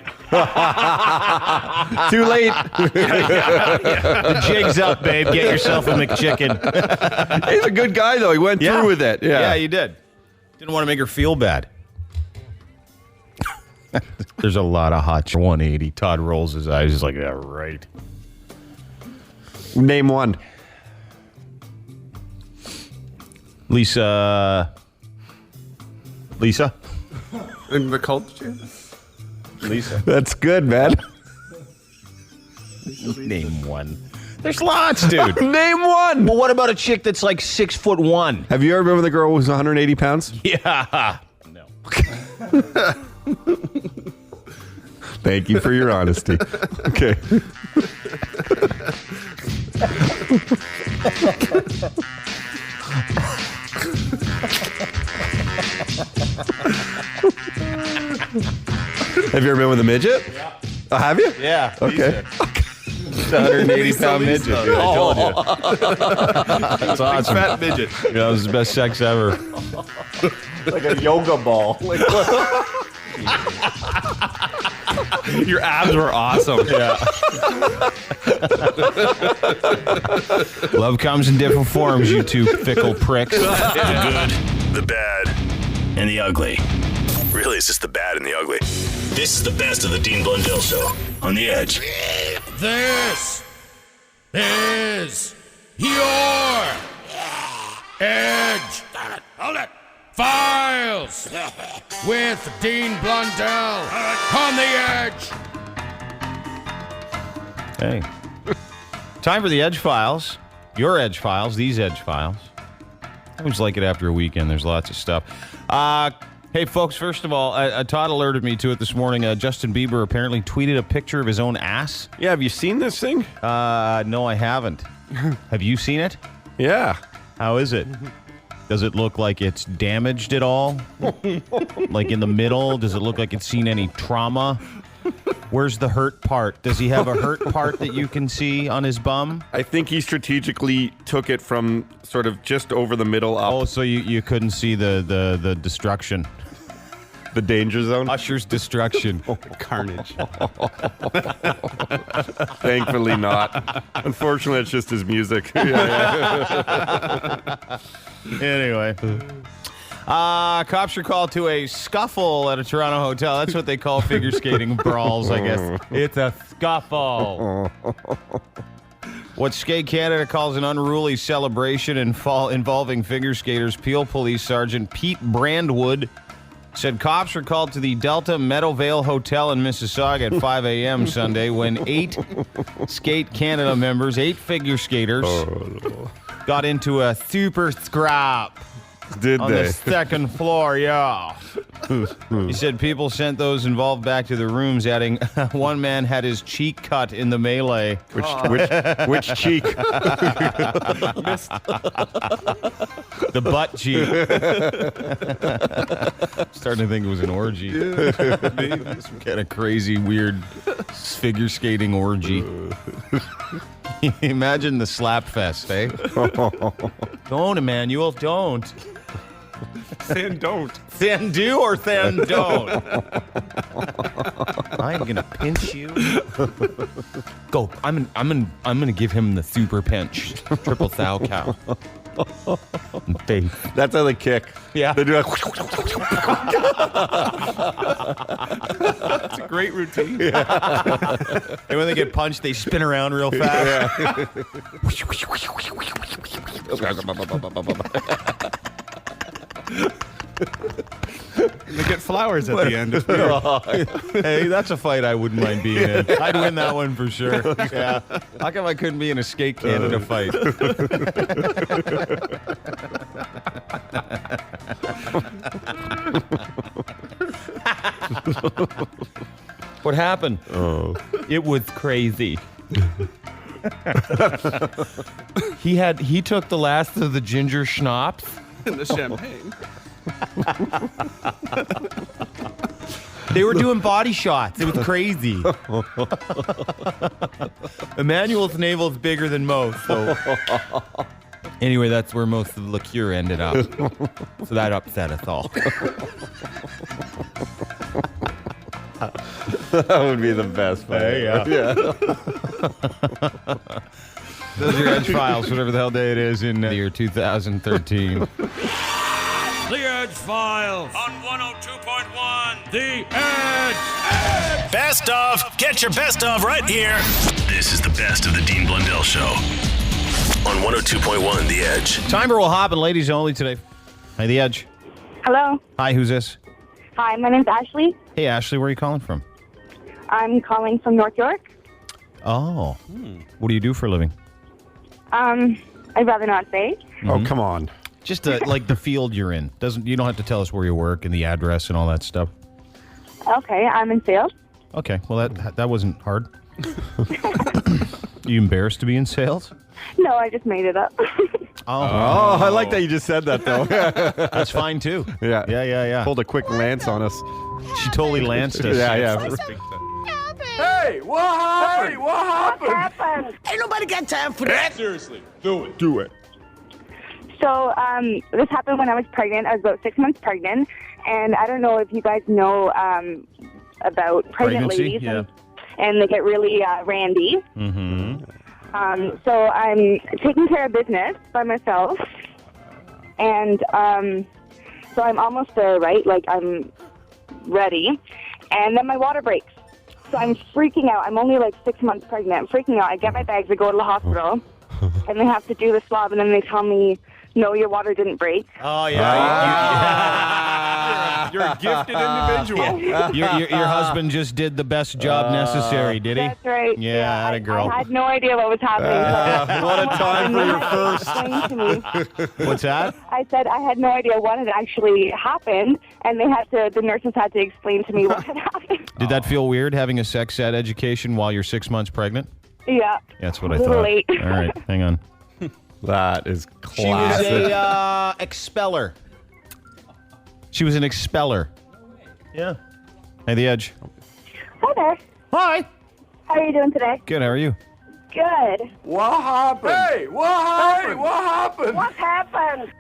late. The jig's up, babe. Get yourself a McChicken. He's a good guy, though. He went through with it. Yeah, you did. Didn't want to make her feel bad. There's a lot of hot 180. Todd rolls his eyes. He's like, yeah, right. Name one. Lisa. In the culture? Lisa. That's good, man. Name one. There's lots, dude. Name one. Well, what about a chick that's like 6'1"? Have you ever been with a girl who was 180 pounds? Yeah. No. Thank you for your honesty. Okay. Have you ever been with a midget? Yeah. Oh, have you? Yeah. Okay. It's a 180-pound midget, dude. I told you. That's awesome. Fat midget. Yeah, that was the best sex ever. Like a yoga ball. Your abs were awesome. Yeah. Love comes in different forms, you two fickle pricks. The good, the bad, and the ugly. Really, it's just the bad and the ugly. This is the best of the Dean Blundell Show on the Edge. This is your Edge. Hold it. Files with Dean Blundell on the Edge. Hey. Time for the Edge Files. Your Edge Files. These Edge Files. I always like it after a weekend. There's lots of stuff. Hey, folks, first of all, Todd alerted me to it this morning. Justin Bieber apparently tweeted a picture of his own ass. Yeah, have you seen this thing? No, I haven't. Have you seen it? Yeah. How is it? Does it look like it's damaged at all? Like in the middle? Does it look like it's seen any trauma? Where's the hurt part? Does he have a hurt part that you can see on his bum? I think he strategically took it from sort of just over the middle up. Oh, so you couldn't see the destruction. The danger zone? Usher's destruction. Carnage. Thankfully not. Unfortunately, it's just his music. Anyway. Cops are called to a scuffle at a Toronto hotel. That's what they call figure skating brawls, I guess. It's a scuffle. What Skate Canada calls an unruly celebration involving figure skaters, Peel Police Sergeant Pete Brandwood said cops were called to the Delta Meadowvale Hotel in Mississauga at 5 a.m. Sunday when 8 Skate Canada members, 8 figure skaters, got into a super scrap. Did on they? the second floor, yeah. He said people sent those involved back to the rooms, adding one man had his cheek cut in the melee. Which cheek? The butt cheek. Starting to think it was an orgy. Some kind of crazy, weird figure skating orgy. Imagine the slap fest, eh? Don't, Emmanuel, don't. Then don't. Then do or then don't. I'm gonna pinch you. Go. I'm gonna give him the super pinch. Triple thou cow. That's how they kick. Yeah. They do that. That's a great routine. And when they get punched, they spin around real fast. They get flowers at the end. It's weird. Hey, that's a fight I wouldn't mind being in. I'd win that one for sure. Yeah. How come I couldn't be in a Skate Canada fight? What happened? Oh. It was crazy. He took the last of the ginger schnapps And the champagne. They were doing body shots. It was crazy. Emmanuel's navel's bigger than most. So. Anyway, that's where most of the liqueur ended up. So that upset us all. That would be the best. Hey, yeah. Those are your Edgefiles, whatever the hell day it is in the year 2013. The Edgefiles on 102.1 The Edge. Best of. Get your best of right here. This is the best of the Dean Blundell Show on 102.1 The Edge. Time for Will Hoppin', ladies only today. Hi, The Edge. Hello. Hi, who's this? Hi, my name's Ashley. Hey, Ashley, where are you calling from? I'm calling from North York. Oh. What do you do for a living? I'd rather not say. Oh, come on. Just like the field you're in. You don't have to tell us where you work and the address and all that stuff. Okay, I'm in sales. Okay, well that wasn't hard. You embarrassed to be in sales? No, I just made it up. Oh, I like that you just said that, though. That's fine, too. Yeah. Pulled a quick lance on us. She totally lanced us. Yeah. Hey, what happened? Hey, what happened? Ain't nobody got time for that. Seriously, do it. Do it. So, this happened when I was pregnant. I was about 6 months pregnant. And I don't know if you guys know about pregnant ladies. Yeah. And they get really randy. Mm-hmm. So I'm taking care of business by myself. And so I'm almost there, right? Like, I'm ready. And then my water breaks. So I'm freaking out. I'm only like 6 months pregnant. I'm freaking out. I get my bags. I go to the hospital. And they have to do the swab. And then they tell me, no, your water didn't break. Oh, yeah. You're a gifted individual. Your husband just did the best job necessary, did he? That's right. Yeah, atta girl. I had no idea what was happening. What a time for your first. Explain to me. What's that? I said I had no idea what had actually happened, and the nurses had to explain to me what had happened. Did that feel weird, having a sex ed education while you're 6 months pregnant? Yeah. That's what I A little thought. late. All right, hang on. That is classic. She was a expeller. She was an expeller. Yeah. Hey, The Edge. Hi there. Hi. How are you doing today? Good, how are you? Good. What happened? Hey, what happened? Hey, what happened? What happened?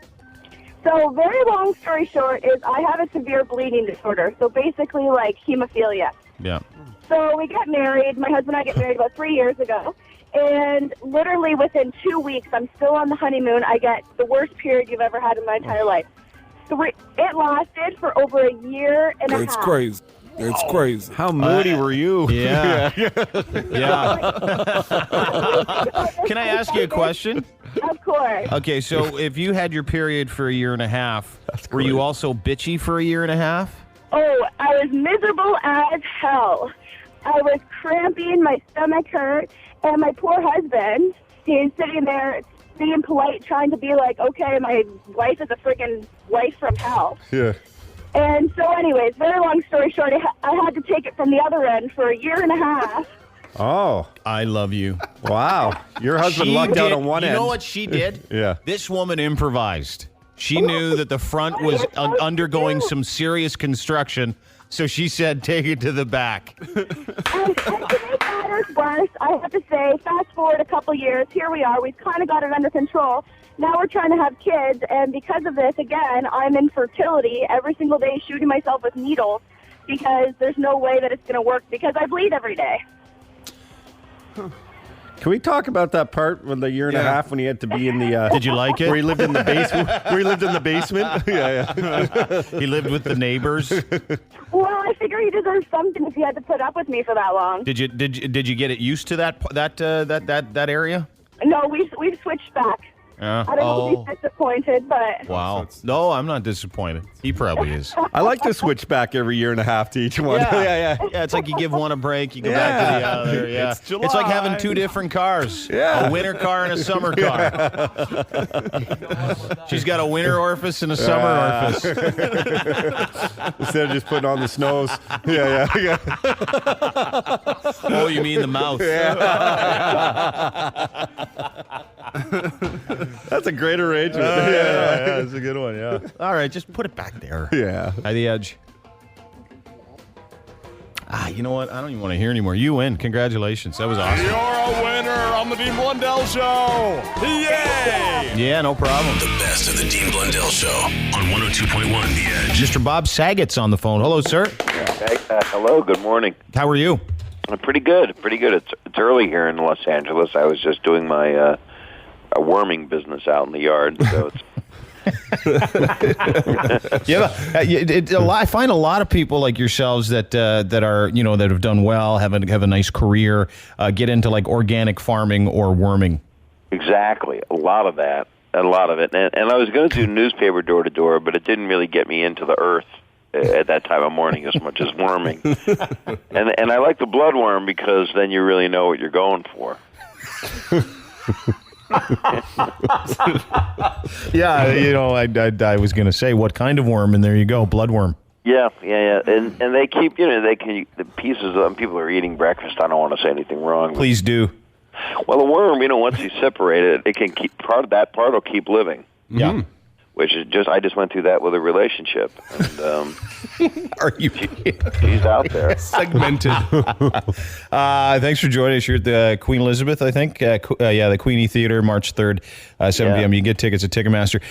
So, very long story short is I have a severe bleeding disorder. So, basically, like hemophilia. Yeah. So, we got married. My husband and I got married about 3 years ago. And literally within 2 weeks, I'm still on the honeymoon. I get the worst period you've ever had in my entire life. It lasted for over a year and a half. It's crazy. It's crazy. How moody were you? Yeah. Yeah. Can I ask you a question? Of course. Okay, so if you had your period for a year and a half, were you also bitchy for a year and a half? Oh, I was miserable as hell. I was cramping, my stomach hurt, and my poor husband, he's sitting there being polite, trying to be like, okay, my wife is a freaking wife from hell. Yeah. And so anyways, very long story short, I had to take it from the other end for a year and a half. Oh. I love you. Wow. Your husband lucked out on one end. You know what she did? Yeah. This woman improvised. She knew that the front was undergoing some serious construction, so she said, take it to the back. And to make matters worse, I have to say, fast forward a couple years, here we are. We've kind of got it under control. Now we're trying to have kids, and because of this, again, I'm in fertility every single day, shooting myself with needles because there's no way that it's going to work because I bleed every day. Can we talk about that part with the year and a half when he had to be in the? Did you like it? Where he lived in the basement. Where he lived in the basement. Yeah. He lived with the neighbors. Well, I figure he deserves something if he had to put up with me for that long. Did you get it used to that area? No, we've switched back. I don't know if he's disappointed, but... Wow. No, I'm not disappointed. He probably is. I like to switch back every year and a half to each one. Yeah, it's like you give one a break, you go back to the other. Yeah. It's July. It's like having two different cars. Yeah. A winter car and a summer car. She's got a winter orifice and a summer orifice. Instead of just putting on the snows. Yeah. Oh, you mean the mouth. That's a great arrangement. Yeah, that's a good one, yeah. All right, just put it back there. Yeah. By the edge. You know what? I don't even want to hear anymore. You win. Congratulations. That was awesome. You're a winner on the Dean Blundell Show. Yay! Yeah, no problem. The best of the Dean Blundell Show on 102.1 The Edge. Mr. Bob Saget's on the phone. Hello, sir. Hello, good morning. How are you? Pretty good. It's early here in Los Angeles. I was just doing my a worming business out in the yard, so it's... I find a lot of people like yourselves that are that have done well, have a nice career, get into like organic farming or worming. Exactly, a lot of it. And I was going to do newspaper door to door, but it didn't really get me into the earth at that time of morning as much as worming. And I like the bloodworm because then you really know what you're going for. Yeah, I was going to say what kind of worm, and there you go, bloodworm. Yeah, and they keep, the pieces of them. People are eating breakfast. I don't want to say anything wrong. Please do. Well, the worm, once you separate it, it can keep part will keep living. Yeah. Which is I just went through that with a relationship. And, are you? She's out there. Segmented. Thanks for joining us. You're at the Queen Elizabeth, I think. The Queenie Theater, March 3rd, 7 p.m. You can get tickets at Ticketmaster.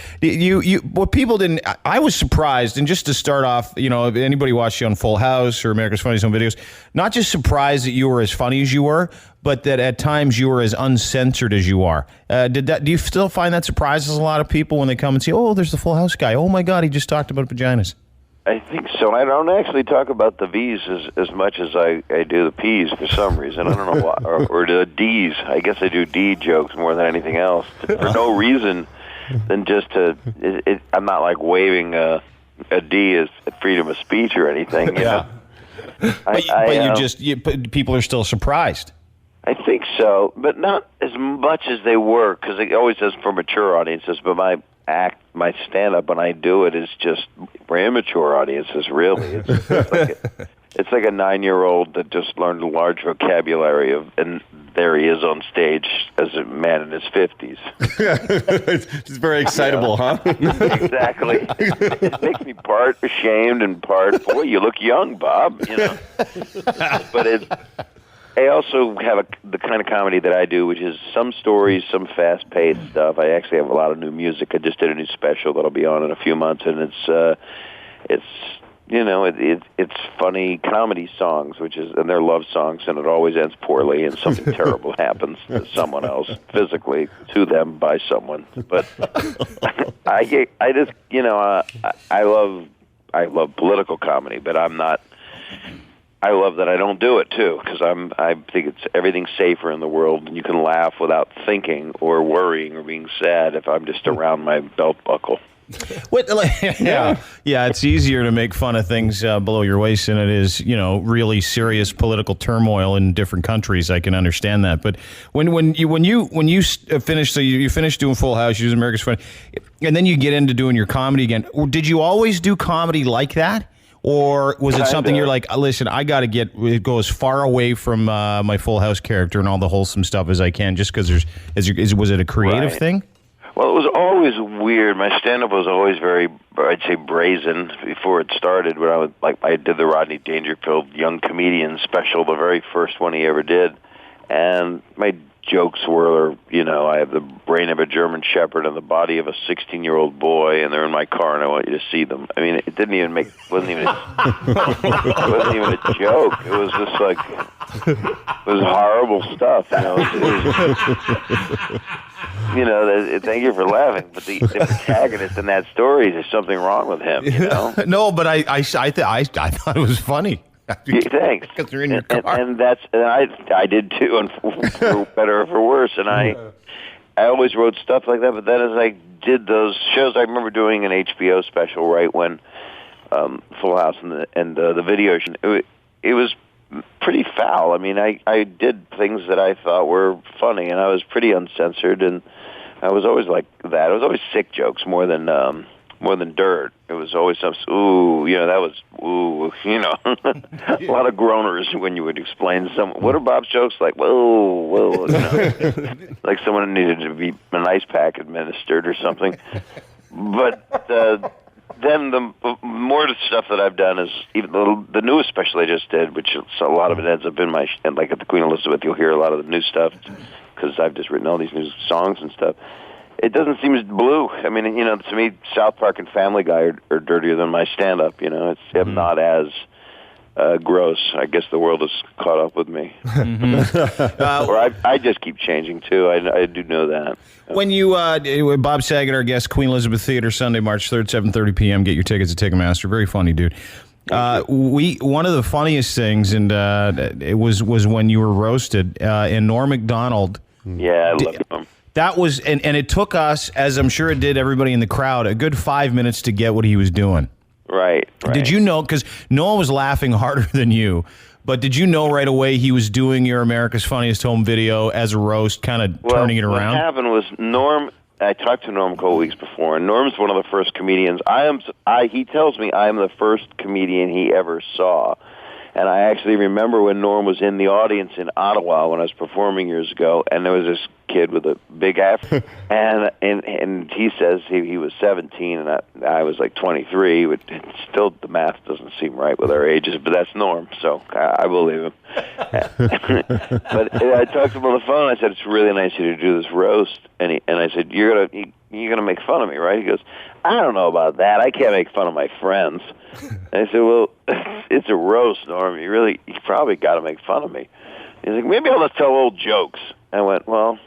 What people didn't, I was surprised, and just to start off, if anybody watched you on Full House or America's Funniest Home Videos, not just surprised that you were as funny as you were, but that at times you were as uncensored as you are. Do you still find that surprises a lot of people when they come and see, oh, there's the Full House guy. Oh, my God, he just talked about vaginas. I think so. I don't actually talk about the V's as much as I do the P's for some reason. I don't know why. Or the D's. I guess I do D jokes more than anything else. For no reason than just I'm not like waving a D as freedom of speech or anything. You know? People are still surprised. I think so, but not as much as they were, because it always says for mature audiences, but my stand-up, when I do it, is just for immature audiences, really. It's like a 9-year-old that just learned a large vocabulary and there he is on stage as a man in his 50s. It's very excitable, huh? Exactly. It makes me part ashamed and part, boy, you look young, Bob, But I also have the kind of comedy that I do, which is some stories, some fast-paced stuff. I actually have a lot of new music. I just did a new special that'll be on in a few months, and it's funny comedy songs, and they're love songs, and it always ends poorly, and something terrible happens to someone else, physically to them by someone. But I love political comedy, but I'm not. I love that I don't do it too, because I think everything's safer in the world, and you can laugh without thinking or worrying or being sad if I'm just around my belt buckle. It's easier to make fun of things below your waist than it is, really serious political turmoil in different countries. I can understand that, but when you finish, so you finish doing Full House, you do America's Funny, and then you get into doing your comedy again. Did you always do comedy like that? Or was it something you're like, listen, I got to go as far away from my Full House character and all the wholesome stuff as I can, just because was it a creative thing? Well, it was always weird. My stand-up was always very, I'd say, brazen before it started. When I did the Rodney Dangerfield Young Comedian special, the very first one he ever did, and my jokes were, I have the brain of a German Shepherd and the body of a 16-year-old boy, and they're in my car, and I want you to see them. I mean, it wasn't even a joke. It was just like, it was horrible stuff. Thank you for laughing, but the protagonist in that story, there's something wrong with him. No, but I thought it was funny. Thanks. Because you're in your car. And I did too, and for better or for worse. And I always wrote stuff like that. But then as I did those shows, I remember doing an HBO special right when Full House and the video show. It was pretty foul. I mean, I did things that I thought were funny, and I was pretty uncensored, and I was always like that. It was always sick jokes more than dirt. It was always some, that was, a lot of groaners when you would explain some, what are Bob's jokes? Like, whoa, like someone needed to be an ice pack administered or something. But then the more of the stuff that I've done is, even the newest special I just did, which a lot of it ends up in like at the Queen Elizabeth, you'll hear a lot of the new stuff, because I've just written all these new songs and stuff. It doesn't seem as blue. I mean, to me, South Park and Family Guy are dirtier than my stand-up. I'm not as gross. I guess the world has caught up with me. Or I just keep changing, too. I do know that. When you, Bob Saget, our guest, Queen Elizabeth Theater, Sunday, March 3rd, 7:30 p.m. Get your tickets at Ticketmaster. Very funny, dude. One of the funniest things, and it was when you were roasted, and Norm Macdonald. Yeah, I love him. That was, and it took us, as I'm sure it did everybody in the crowd, a good 5 minutes to get what he was doing. Right. Did you know, because no one was laughing harder than you, but did you know right away he was doing your America's Funniest Home Video as a roast, kind of turning it around? What happened was Norm, I talked to Norm a couple weeks before, and Norm's one of the first comedians. He tells me I am the first comedian he ever saw. And I actually remember when Norm was in the audience in Ottawa when I was performing years ago, and there was this kid with a big afro, and he says he was 17, and I was like 23. But still, the math doesn't seem right with our ages, but that's Norm, so I believe him. But I talked to him on the phone. I said, "It's really nice of you to do this roast," and I said, "You're gonna make fun of me, right?" He goes, "I don't know about that. I can't make fun of my friends." And I said, "Well, it's a roast, Norm. You probably got to make fun of me." He's like, "Maybe I'll just tell old jokes." I went, "Well,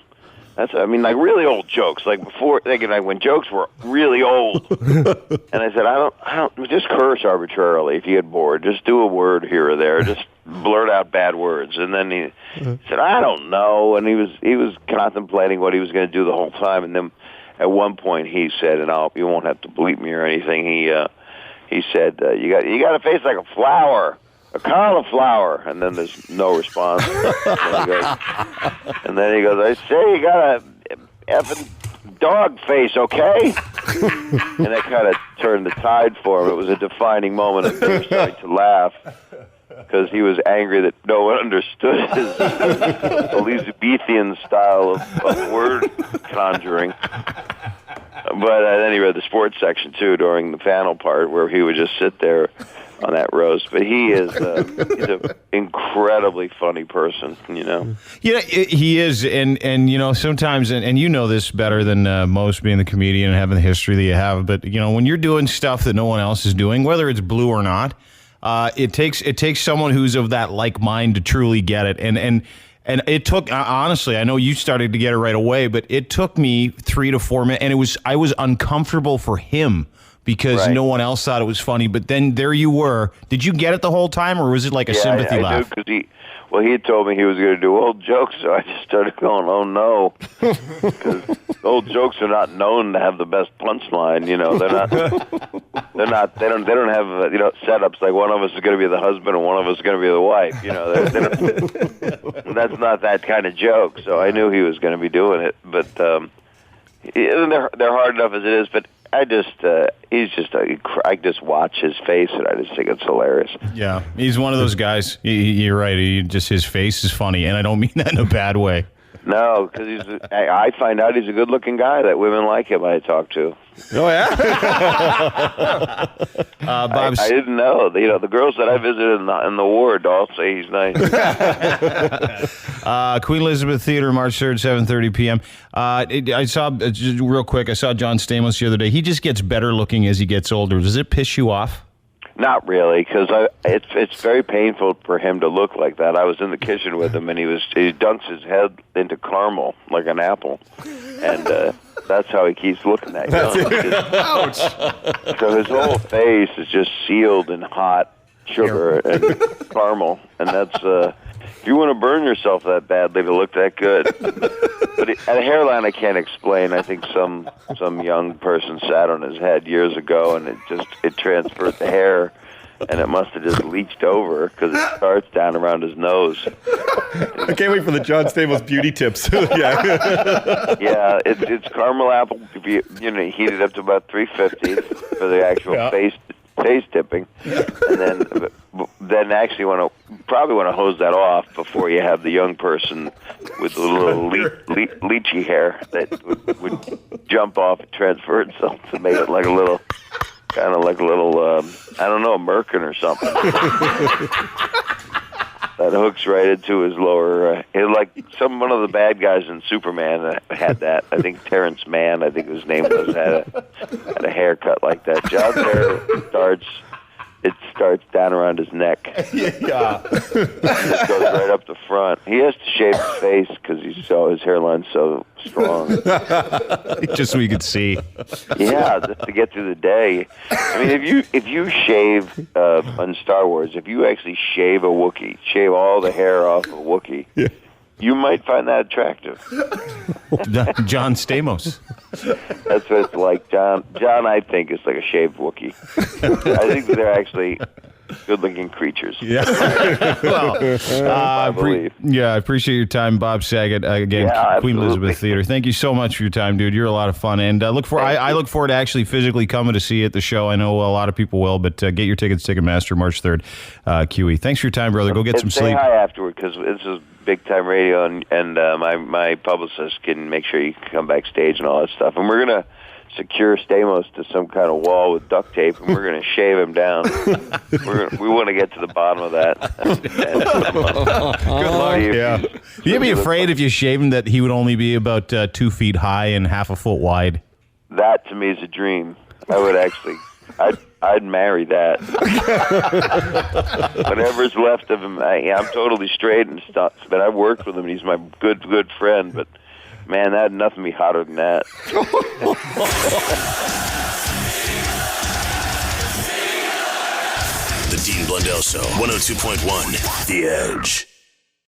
like really old jokes, like before, like when jokes were really old." And I said, "I don't just curse arbitrarily. If you get bored, just do a word here or there. Just blurt out bad words." And then he said, "I don't know." And he was contemplating what he was going to do the whole time. And then at one point he said, and you won't have to bleep me or anything. He said, "You got a face like a flower, a cauliflower." And then there's no response. And then he goes, "I say you got a effing dog face, okay?" And that kind of turned the tide for him. It was a defining moment, and he was starting to laugh because he was angry that no one understood his Elizabethan style of word conjuring. But then he read the sports section, too, during the panel part, where he would just sit there on that roast. But he is he's an incredibly funny person, Yeah, he is. And sometimes, and you know this better than most, being the comedian and having the history that you have, but, when you're doing stuff that no one else is doing, whether it's blue or not, it takes someone who's of that like mind to truly get it. And it took, honestly, I know you started to get it right away, but it took me 3 to 4 minutes, and I was uncomfortable for him because no one else thought it was funny. But then there you were. Did you get it the whole time, or was it like a sympathy laugh? I do, because he had told me he was going to do old jokes, so I just started going, "Oh no," because old jokes are not known to have the best punchline. They don't have setups like one of us is going to be the husband and one of us is going to be the wife. That's not that kind of joke. So I knew he was going to be doing it, but they're hard enough as it is. But I just watch his face and I just think it's hilarious. Yeah, he's one of those guys. You're right. His face is funny, and I don't mean that in a bad way. No, because I find out he's a good-looking guy that women like him. I talk to. Oh yeah. I didn't know. The girls that I visited in the ward all say he's nice. Queen Elizabeth Theater, March 3rd, 7:30 p.m. I saw just real quick. I saw John Stamos the other day. He just gets better looking as he gets older. Does it piss you off? Not really, because it's very painful for him to look like that. I was in the kitchen with him, and he dunks his head into caramel like an apple, and that's how he keeps looking at you. Ouch! So his whole face is just sealed in hot sugar and caramel, and that's if you want to burn yourself that badly to look that good. But a hairline I can't explain. I think some young person sat on his head years ago, and it transferred the hair, and it must have just leached over because it starts down around his nose. I can't wait for the John Stamos beauty tips. Yeah, it's caramel apple. You heat it up to about 350 for the actual face dipping, and then actually probably want to hose that off before you have the young person with the little leechy hair that would jump off and transfer itself to make it like a little, kind of like a little, I don't know, a merkin or something. That hooks right into his lower. Like one of the bad guys in Superman had that. I think Terrence Mann, I think his name was, had a haircut like that. John's hair starts down around his neck. Yeah. It goes right up the front. He has to shave his face because his hairline's so strong. Just so you could see. Yeah, just to get through the day. I mean, if you shave on Star Wars, if you actually shave a Wookiee, shave all the hair off a Wookiee, you might find that attractive. John Stamos. That's what it's like. John, I think, is like a shaved Wookiee. I think they're actually good-looking creatures. Yeah. Well, I appreciate your time, Bob Saget. Again, Queen Elizabeth Theater. Thank you so much for your time, dude. You're a lot of fun, and I look forward to actually physically coming to see you at the show. I know a lot of people will, but get your tickets, Ticketmaster, March 3rd. QE. Thanks for your time, brother. Go get some sleep. Say hi afterward, because this is big-time radio, and my publicist can make sure you can come backstage and all that stuff. And we're going to secure Stamos to some kind of wall with duct tape, and we're going to shave him down. We want to get to the bottom of that. Good luck. Yeah. You'd be afraid if you shave him that he would only be about 2 feet high and half a foot wide. That, to me, is a dream. I would actually... I'd marry that. Whatever's left of him, I'm totally straight and stuff. But I've worked with him. He's my good friend. But man, that'd nothing be hotter than that. The Dean Blundell Show, 102.1, The Edge.